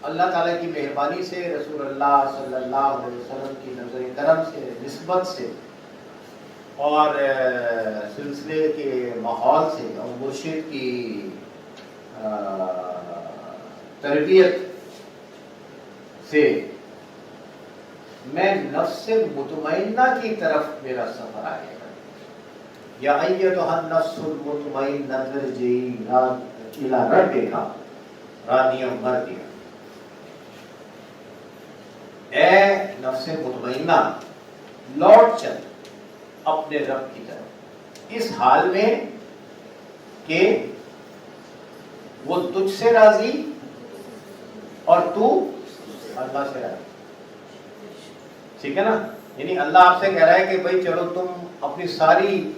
اللہ تعالیٰ کی مہربانی سے، رسول اللہ صلی اللہ علیہ وسلم کی نظر کرم سے، نسبت سے، اور سلسلے کے ماحول سے، اور مرشد کی تربیت سے میں نفس مطمئنہ کی طرف میرا سفر آگے بڑھے۔ یا ایتھا النفس المطمئنہ ارجعی الی ربک راضیہ مرضیہ، اے نفس مطمئنہ لوٹ چل اپنے رب کی طرف، اس حال میں کہ وہ تجھ سے راضی اور تو اللہ سے راضی، ٹھیک ہے نا؟ یعنی اللہ آپ سے کہہ رہا ہے کہ بھائی چلو تم اپنی ساری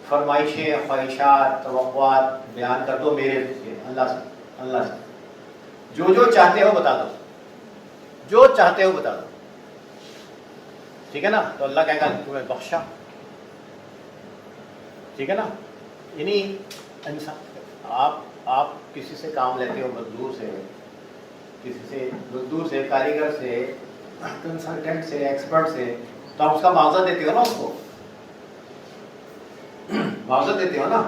فرمائشیں، خواہشات، توقعات بیان کر دو میرے سے، اللہ سے جو چاہتے ہو بتا دو، جو چاہتے ہو بتا دو، ٹھیک ہے نا؟ تو اللہ کہے گا تمہیں بخشا، ٹھیک ہے نا؟ یعنی انسان، آپ کسی سے کام لیتے ہو، مزدور سے، کسی سے مزدور سے، کاریگر سے، کنسلٹنٹ سے، ایکسپرٹ سے، تو آپ اس کا معاوضہ دیتے ہو نا، اس کو معاوضہ دیتے ہو نا،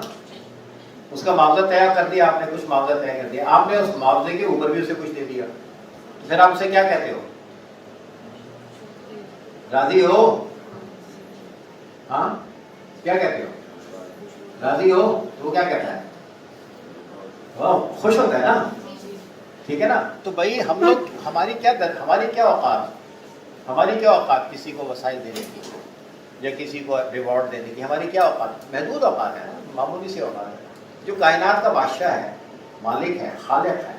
اس کا معاوضہ طے کر دیا آپ نے، کچھ معاوضہ طے کر دیا آپ نے، اس معاوضے کے اوپر بھی اسے کچھ دے دیا، پھر آپ اسے کیا کہتے ہو؟ راضی ہو؟ ہاں کیا کہتے ہو؟ راضی ہو؟ تو وہ کیا کہتا ہے؟ خوش ہوتا ہے نا، ٹھیک ہے نا؟ تو بھائی ہم لوگ، ہماری کیا اوقات کسی کو وسائل دینے کی یا کسی کو ریوارڈ دینے کی، ہماری کیا اوقات؟ محدود اوقات ہے، معمولی سی اوقات ہے۔ جو کائنات کا بادشاہ ہے، مالک ہے، خالق ہے،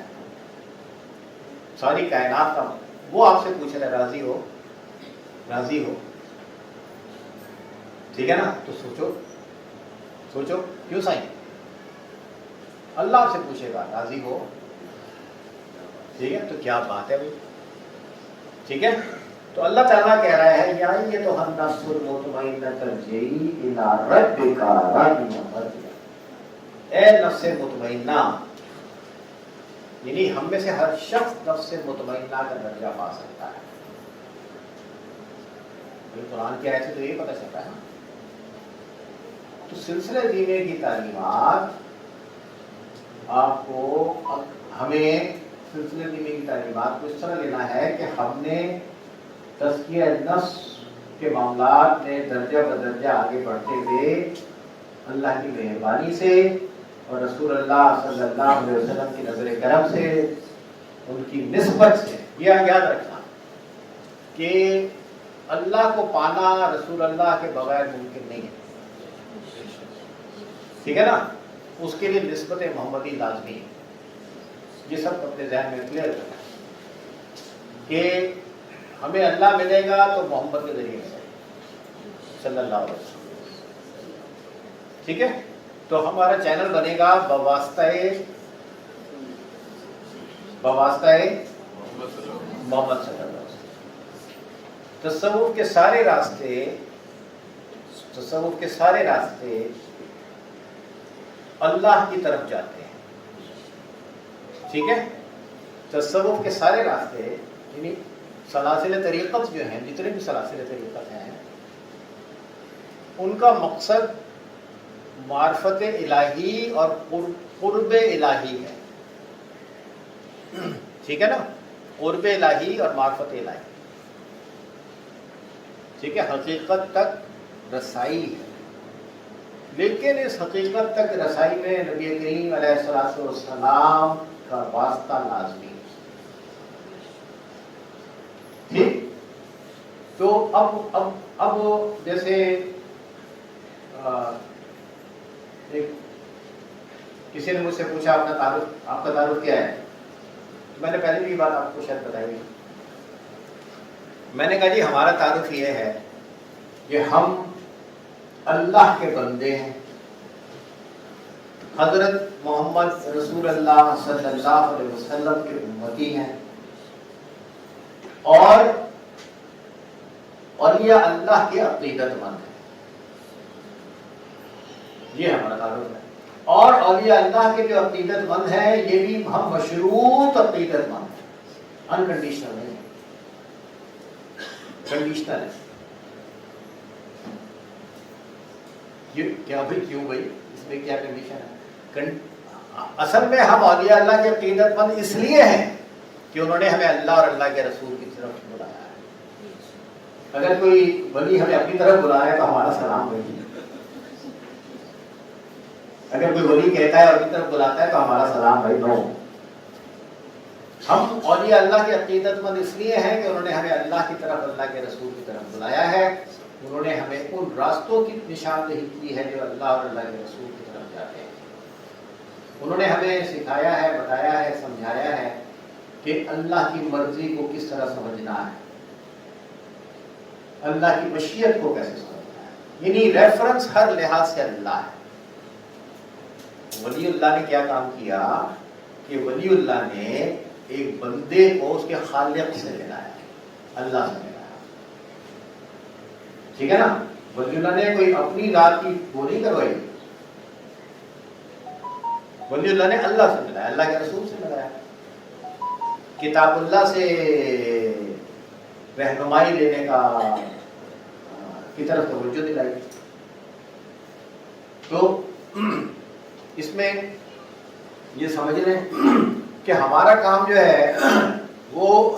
ساری کائنات کا، وہ آپ سے پوچھ رہا ہے راضی ہو؟ راضی ہو؟ ٹھیک ہے نا؟ تو سوچو کیوں سائیں؟ اللہ آپ سے پوچھے گا راضی ہو؟ ٹھیک ہے، تو کیا بات ہے بھائی، ٹھیک ہے؟ تو اللہ تعالیٰ کہہ رہا ہے یا یہ تو النفس المطمئنہ ارجعی الی ربک راضیہ مرضیہ، اے نفس مطمئنہ، یعنی ہم میں سے ہر شخص نفس مطمئنہ کا درجہ پا سکتا ہے۔ قرآن کی آیت سے تو یہی پتہ چلتا ہے نا۔ تو سلسلہ دینے کی تعلیمات آپ کو، ہمیں سلسلہ دینے کی تعلیمات کو اس طرح لینا ہے کہ ہم نے تزکیہ نفس کے معاملات میں درجہ بدرجہ آگے بڑھتے ہوئے اللہ کی مہربانی سے اور رسول اللہ صلی اللہ علیہ وسلم کی نظر کرم سے، ان کی نسبت سے، یہ یاد رکھنا کہ اللہ کو پانا رسول اللہ کے بغیر ممکن نہیں ہے، ٹھیک ہے نا؟ اس کے لیے نسبت محمدی لازمی ہے۔ یہ سب اپنے ذہن میں کلیئر کرنا کہ ہمیں اللہ ملے گا تو محمد کے ذریعے سے، صلی اللہ علیہ وسلم، ٹھیک ہے؟ تو ہمارا چینل بنے گا بواسطہ محمد صلی اللہ علیہ وسلم، تصوف کے سارے راستے اللہ کی طرف جاتے ہیں، ٹھیک ہے؟ تصوف کے سارے راستے یعنی سلاسل طریقت جو ہیں، جتنے بھی سلاسل طریقت ہیں، ان کا مقصد معرفت الہی اور قرب الہی ہے، ٹھیک ہے نا؟ قرب الہی اور معرفت الہی، ٹھیک ہے؟ حقیقت تک رسائی ہے، لیکن اس حقیقت تک رسائی میں نبی کریم علیہ الصلوۃ والسلام کا واسطہ لازمی ہے، ٹھیک؟ تو اب جیسے کسی نے مجھ سے پوچھا آپ کا تعارف کیا ہے؟ میں نے پہلے بھی یہ بات آپ کو شاید بتائی ہوئی، میں نے کہا جی ہمارا تعارف یہ ہے کہ ہم اللہ کے بندے ہیں، حضرت محمد رسول اللہ صلی اللہ علیہ وسلم کے امتی ہیں، اور اولیاء اللہ کے عقیدت مند ہیں، یہ ہمارا تعارف ہے۔ اور اولیاء اللہ کے جو عقیدت مند ہیں یہ بھی ہم مشروط عقیدت مند ہیں، انکنڈیشنل نہیں، کنڈیشنل ہے۔ یہ کیا بھائی، کیوں بھائی، اس میں کیا کنڈیشن ہے؟ اصل میں ہم اولیاء اللہ کے عقیدت مند اس لیے ہیں کہ انہوں نے ہمیں اللہ اور اللہ کے رسول کی طرف بلایا ہے۔ اگر کوئی ولی ہمیں اپنی طرف بلایا تو ہمارا سلام بھائی، اگر کوئی ولی کہتا ہے اور اپنی طرف بلاتا ہے تو ہمارا سلام بھائی نو۔ ہم اولیاء اللہ کے عقیدت مند اس لیے ہیں کہ انہوں نے ہمیں اللہ کی طرف، اللہ کے رسول کی طرف بلایا ہے، انہوں نے ہمیں ان راستوں کی نشاندہی کی ہے جو اللہ اور اللہ کے رسول کی طرف جاتے ہیں، انہوں نے ہمیں سکھایا ہے، بتایا ہے، سمجھایا ہے کہ اللہ کی مرضی کو کس طرح سمجھنا ہے، اللہ کی مشیت کو کیسے سمجھنا ہے، یعنی ریفرنس ہر لحاظ سے اللہ ہے۔ ولی اللہ نے کیا کام کیا کہ ولی اللہ نے ایک بندے کو اس کے خالق سے ملایا، اللہ سے ملایا، ٹھیک ہے نا؟ ولی اللہ نے کوئی اپنی ذات کی وہ نہیں کروائی، ولی اللہ نے اللہ سے ملایا، اللہ کے رسول سے ملایا، کتاب اللہ سے رہنمائی لینے کی طرف توجہ دلائی۔ تو اس میں یہ سمجھ لیں کہ ہمارا کام جو ہے وہ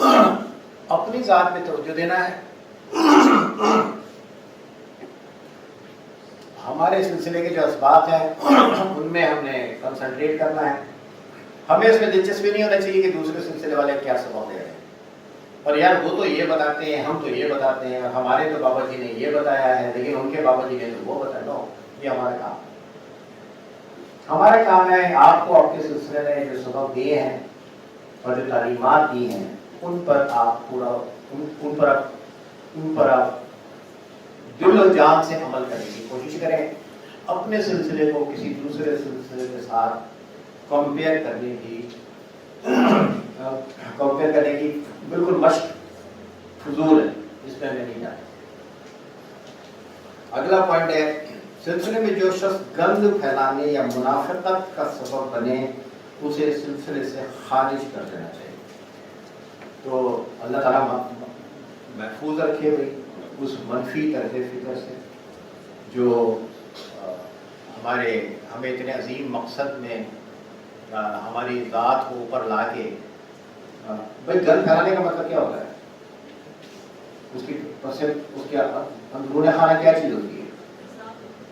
اپنی ذات میں توجہ دینا ہے، ہمارے سلسلے کے جو اسباق ہیں ان میں ہم نے کنسنٹریٹ کرنا ہے، ہمیں اس میں دلچسپی نہیں ہونا چاہیے کہ دوسرے سلسلے والے کیا سبق دے رہے ہیں، اور یار وہ تو یہ بتاتے ہیں، ہم تو یہ بتاتے ہیں، اور ہمارے تو بابا جی نے یہ بتایا ہے لیکن ان کے بابا جی نے تو وہ بتایا۔ نو، یہ ہمارا کام ہے۔ ہمارا کام ہے آپ کو آپ کے سلسلے میں جو سبق دیے ہیں اور جو تعلیمات دی ہیں ان پر آپ دل و جان سے عمل کرنے کی کوشش کریں، اپنے سلسلے کو کسی دوسرے سلسلے کے ساتھ کمپیئر کرنے کی بالکل مشق فضول ہے، اس پہ ہمیں نہیں جانا۔ اگلا پوائنٹ ہے، سلسلے میں جو شخص گند پھیلانے یا منافقت کا سبب بنے اسے سلسلے سے خارج کر دینا چاہیے۔ تو اللہ تعالیٰ محفوظ رکھے ہوئی اس منفی طرز فکر سے جو ہمیں اتنے عظیم مقصد میں ہماری ذات کو اوپر لا کے، بھائی گند پھیلانے کا مطلب کیا ہوتا ہے؟ اس کے اندرون خانہ کیا چیز ہوتی ہے؟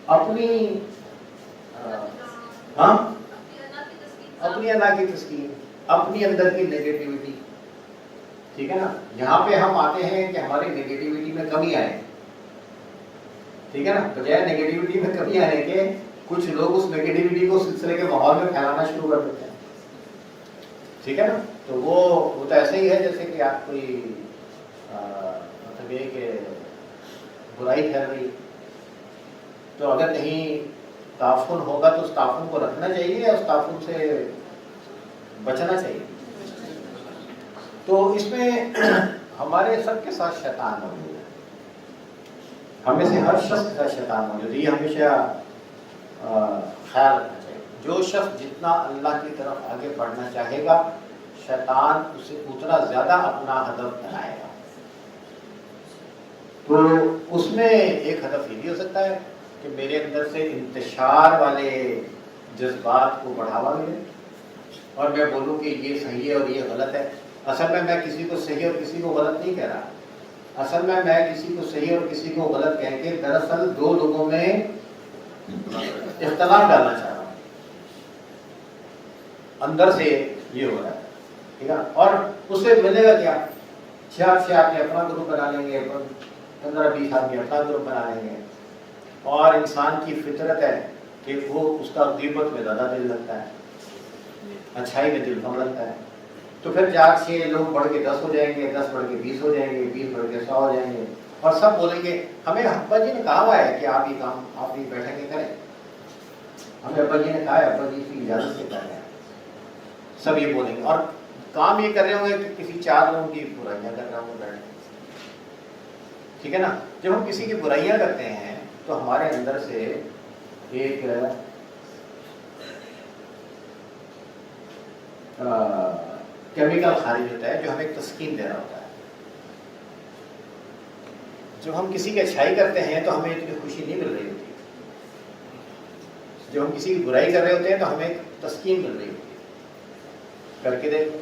اپنی اللہ کی تذکیر، اپنی اندر کی نیگیٹیوٹی، ٹھیک ہے نا؟ یہاں پہ ہم آتے ہیں کہ ہماری نیگیٹیوٹی میں کمی آئے، ٹھیک ہے نا؟ بجائے نیگیٹیوٹی میں کمی آنے کے کچھ لوگ اس نیگیٹیوٹی کو سلسلے کے ماحول میں پھیلانا شروع کر دیتے ہیں، ٹھیک ہے نا؟ تو وہ تو ایسے ہی ہے جیسے کہ آپ کوئی مطلب یہ کہ برائی پھیل رہی، تو اگر کہیں تعفن ہوگا تو اس تعفن کو رکھنا چاہیے یا اس تعفن سے بچنا چاہیے۔ تو اس میں ہمارے سب کے ساتھ شیطان موجود ہے، ہم میں سے ہر شخص کے ساتھ شیطان موجود ہے، یہ ہمیشہ خیال رکھنا چاہیے۔ جو شخص جتنا اللہ کی طرف آگے بڑھنا چاہے گا، شیطان اسے اتنا زیادہ اپنا ہدف بنائے گا۔ تو اس میں ایک ہدف یہ بھی ہو سکتا ہے کہ میرے اندر سے انتشار والے جذبات کو بڑھاوا ملے اور میں بولوں کہ یہ صحیح ہے اور یہ غلط ہے۔ اصل میں کسی کو صحیح اور کسی کو غلط نہیں کہہ رہا، اصل میں کسی کو صحیح اور کسی کو غلط کہہ کے دراصل دو لوگوں میں اختلاف ڈالنا چاہ رہا ہوں، اندر سے یہ ہو رہا ہے، ٹھیک ہے۔ اور اس سے ملے گا کیا؟ 6 آدمی اپنا گروپ بنا لیں گے، 15-20 آدمی اپنا گروپ بنا لیں گے، اور انسان کی فطرت ہے کہ وہ اس کا غیبت میں زیادہ دل لگتا ہے، اچھائی میں دل کم لگتا ہے۔ تو پھر 4-6 لوگ بڑھ کے 10 ہو جائیں گے، 10 بڑھ کے 20 ہو جائیں گے، 20 بڑھ کے 100 ہو جائیں گے، اور سب بولیں گے ہمیں ابا جی نے کہا ہوا ہے کہ آپ یہ کام آپ یہ بیٹھے کے کریں، ہمیں ابا جی نے کہا ہے، ابا جی کی اجازت سے کر رہے ہیں، سب یہ بولیں گے، اور کام یہ کر رہے ہوں گے کہ کسی 4 لوگوں کی برائیاں کر رہے ہوں گے بیٹھ کے، ٹھیک ہے نا۔ جب ہم کسی کی برائیاں کرتے ہیں تو ہمارے اندر سے ایک کیمیکل خارج ہوتا ہے جو ہمیں تسکین دے رہا ہوتا ہے۔ جب ہم کسی کی اچھائی کرتے ہیں تو ہمیں اتنی خوشی نہیں مل رہی ہوتی، جب ہم کسی کی برائی کر رہے ہوتے ہیں تو ہمیں تسکین مل رہی ہوتی ہے۔ کر کے دیکھو،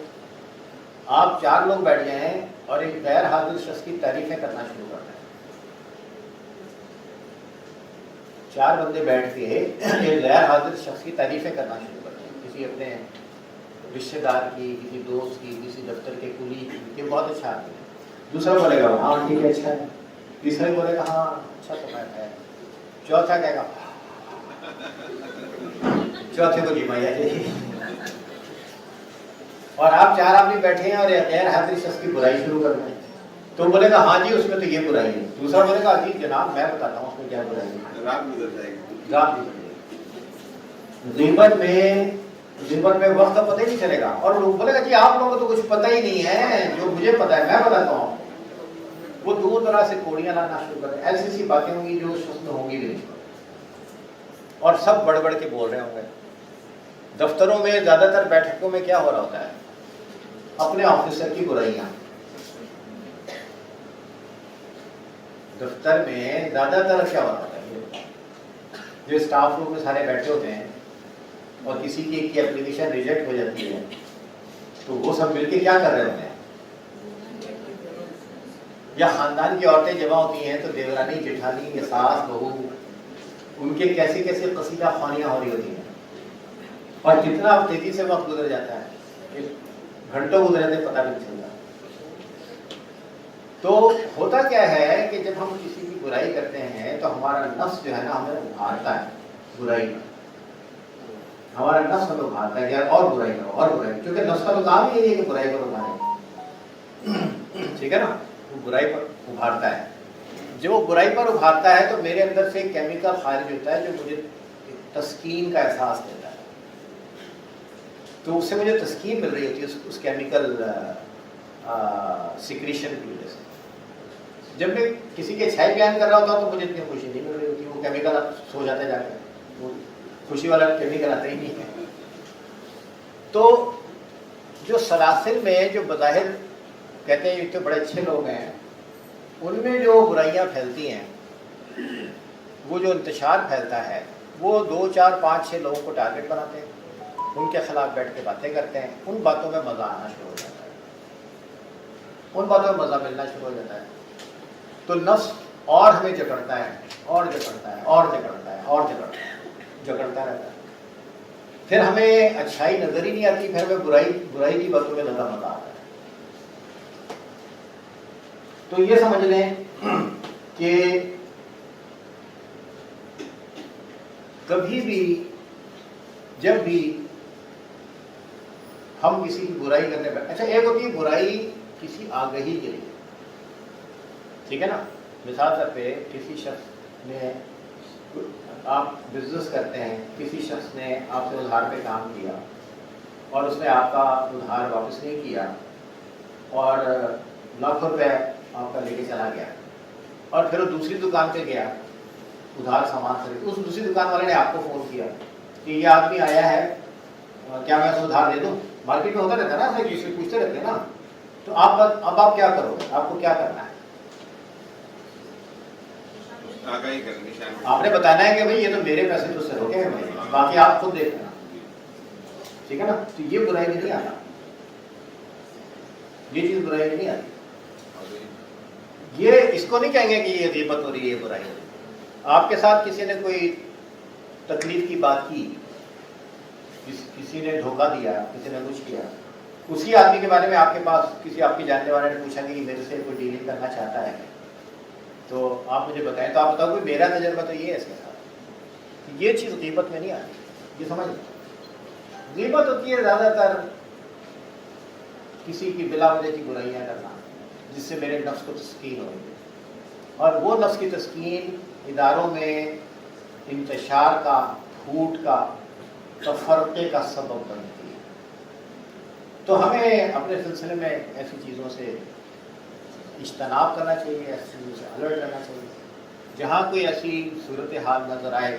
آپ 4 لوگ بیٹھ گئے ہیں اور ایک غیر حاضر شخص کی تعریفیں کرنا شروع کر دیں، 4 بندے بیٹھ کے ایک غیر حاضر شخص کی تعریفیں کرنا شروع کر دیں، کسی اپنے رشتے دار کی، کسی دوست کی، کسی دفتر کے کولی کی، یہ بہت اچھا آدمی ہے۔ دوسرا بولے گا ہاں ٹھیک ہے اچھا ہے، تیسرا بولے گا ہاں اچھا تو ہے، چوتھا کہے گا چوتھے کو جمایا چاہیے، اور آپ 4 آدمی بیٹھے ہیں اور غیر حاضر شخص کی برائی شروع کر دیں، تو بولے گا ہاں جی اس میں تو یہ برائی ہے، دوسرا بولے گا جی جناب میں بتاتا ہوں اس میں کیا برائی ہے، رات گزر جائے گی، رات گزر جائے گی۔ غیبت میں وقت کا پتہ ہی نہیں چلے گا، اور لوگ بولے گا جی آپ لوگوں کو تو کچھ پتہ ہی نہیں ہے، جو مجھے پتہ ہے میں بتاتا ہوں، وہ 2 طرح سے کوڑیاں لانا شروع کریں، ایسی ایسی باتیں ہوں گی جو اس وقت میں ہوں گی بھی نہیں، اور سب بڑھ بڑھ کے بول رہے ہوں گے۔ دفتروں میں زیادہ تر بیٹھکوں میں کیا ہو رہا ہوتا ہے؟ اپنے آفیسر کی برائیاں، دفتر میں زیادہ تر کیا ہو رہا ہوتا ہے؟ جو اسٹاف روم میں سارے بیٹھے ہوتے ہیں اور کسی کی ایک اپلیکیشن ریجیکٹ ہو جاتی ہے تو وہ سب مل کے کیا کر رہے ہوتے ہیں؟ یا خاندان کی عورتیں جمع ہوتی ہیں تو دیورانی، جیٹھانی یا ساس بہو، ان کے کیسے کیسے قصیدہ خوانیاں ہو رہی ہوتی ہیں، اور کتنا تیزی سے وقت گزر جاتا ہے، گھنٹوں گزر جاتے پتہ نہیں چلتا۔ تو ہوتا کیا ہے کہ جب ہم کسی کی برائی کرتے ہیں تو ہمارا نفس جو ہے نا ہمیں ابھارتا ہے برائی میں، ہمارا نفس ہمیں ابھارتا ہے کہ اور برائی کرو اور برائی، کیونکہ نفس کا تو کام ہی ہے کہ برائی پر ابھارے، ٹھیک ہے نا، وہ برائی پر ابھارتا ہے۔ جب وہ برائی پر ابھارتا ہے تو میرے اندر سے ایک کیمیکل خارج ہوتا ہے جو مجھے تسکین کا احساس دیتا ہے، تو اس سے مجھے تسکین مل رہی ہوتی ہے اس کیمیکل سیکریشن کی وجہ سے۔ جب میں کسی کی اچھائی بیان کر رہا ہوتا ہوں تو مجھے اتنی خوشی نہیں مل رہی ہوتی، وہ کیمیکل سو جاتے جا کے، وہ خوشی والا کیمیکل آتا ہی نہیں ہے۔ تو جو سلاسل میں جو بظاہر کہتے ہیں یہ تو بڑے اچھے لوگ ہیں، ان میں جو برائیاں پھیلتی ہیں، وہ جو انتشار پھیلتا ہے، وہ 2 4 5 6 لوگوں کو ٹارگٹ بناتے ہیں، ان کے خلاف بیٹھ کے باتیں کرتے ہیں، ان باتوں میں مزہ آنا شروع ہو جاتا ہے، ان باتوں میں مزہ ملنا شروع ہو جاتا ہے، تو نفس اور ہمیں جکڑتا ہے اور جکڑتا ہے اور جکڑتا ہے اور جکڑتا رہتا ہے، پھر ہمیں اچھائی نظر ہی نہیں آتی، پھر ہمیں برائی کی باتوں میں زیادہ مزہ آتا ہے۔ تو یہ سمجھ لیں کہ کبھی بھی جب بھی ہم کسی کی برائی کرنے پر، اچھا ایک ہوتی ہے برائی کسی آگہی کے لیے، ٹھیک ہے نا، مثال طور پہ کسی شخص نے، آپ بزنس کرتے ہیں، کسی شخص نے آپ سے ادھار پہ کام کیا اور اس نے آپ کا ادھار واپس نہیں کیا اور لاکھوں روپے آپ کا لے کے چلا گیا، اور پھر وہ دوسری دکان پہ گیا ادھار سامان خرید، اس دوسری دکان والے نے آپ کو فون کیا کہ یہ آدمی آیا ہے، کیا میں اسے ادھار دے دوں؟ مارکیٹ میں ہوتا رہتا ہے نا، ایسے کسی پوچھتے رہتے ہیں نا. تو اب آپ کیا کرو گے؟ آپ کو کیا کرنا ہے؟ آپ نے بتانا ہے کہ بھائی یہ تو میرے پیسے تو سے روکے ہیں، باقی آپ خود دیکھ لینا. ٹھیک ہے نا؟ تو یہ برائی میں نہیں آتا، یہ چیز برائی میں نہیں آتی. یہ اس کو نہیں کہیں گے کہ یہ غیبت ہو رہی ہے، یہ برائی ہو رہی ہے. آپ کے ساتھ کسی نے کوئی تکلیف کی بات کی، کسی نے دھوکہ دیا، کسی نے کچھ کیا، اسی آدمی کے بارے میں آپ کے پاس کسی آپ کے جاننے والے نے پوچھا کہ میرے سے کوئی ڈیلنگ کرنا چاہتا ہے، تو آپ مجھے بتائیں. تو آپ بتاؤ کہ میرا تجربہ تو یہ ہے اس کے ساتھ. یہ چیز غیبت میں نہیں آتی. یہ سمجھ لیں، غیبت ہوتی ہے زیادہ تر کسی کی بلا وجہ کی برائیاں کرنا جس سے میرے نفس کو تسکین ہو رہی ہے، اور وہ نفس کی تسکین اداروں میں انتشار کا، پھوٹ کا، تفرقے کا سبب بنتی ہے. تو ہمیں اپنے سلسلے میں ایسی چیزوں سے اجتناب کرنا چاہیے، ایسی چیزوں سے الرٹ رہنا چاہیے. جہاں کوئی ایسی صورتحال نظر آئے،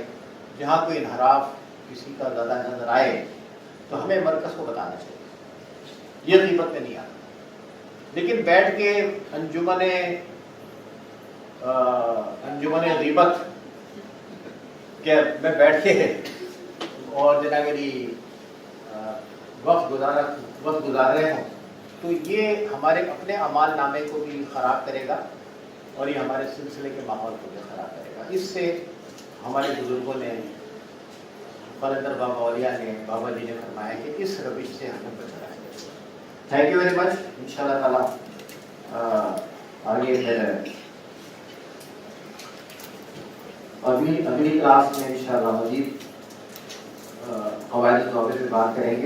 جہاں کوئی انحراف کسی کا زیادہ نظر آئے، تو ہمیں مرکز کو بتانا چاہیے. یہ غیبت میں نہیں آتا. لیکن بیٹھ کے انجمن غیبت کہ میں بیٹھ کے اور جناب میری وقت گزار رہے ہوں، تو یہ ہمارے اپنے اعمال نامے کو بھی خراب کرے گا اور یہ ہمارے سلسلے کے ماحول کو بھی خراب کرے گا. اس سے ہمارے بزرگوں نے، قلندر بابا اولیاء نے، بابا جی نے فرمایا کہ اس روش سے ہمیں بچنا ہے. Thank you very much. ان شاء اللہ تعالیٰ آگے پھر اگلی کلاس میں انشاءاللہ مزید قواعد ضوابط پہ بات کریں گے.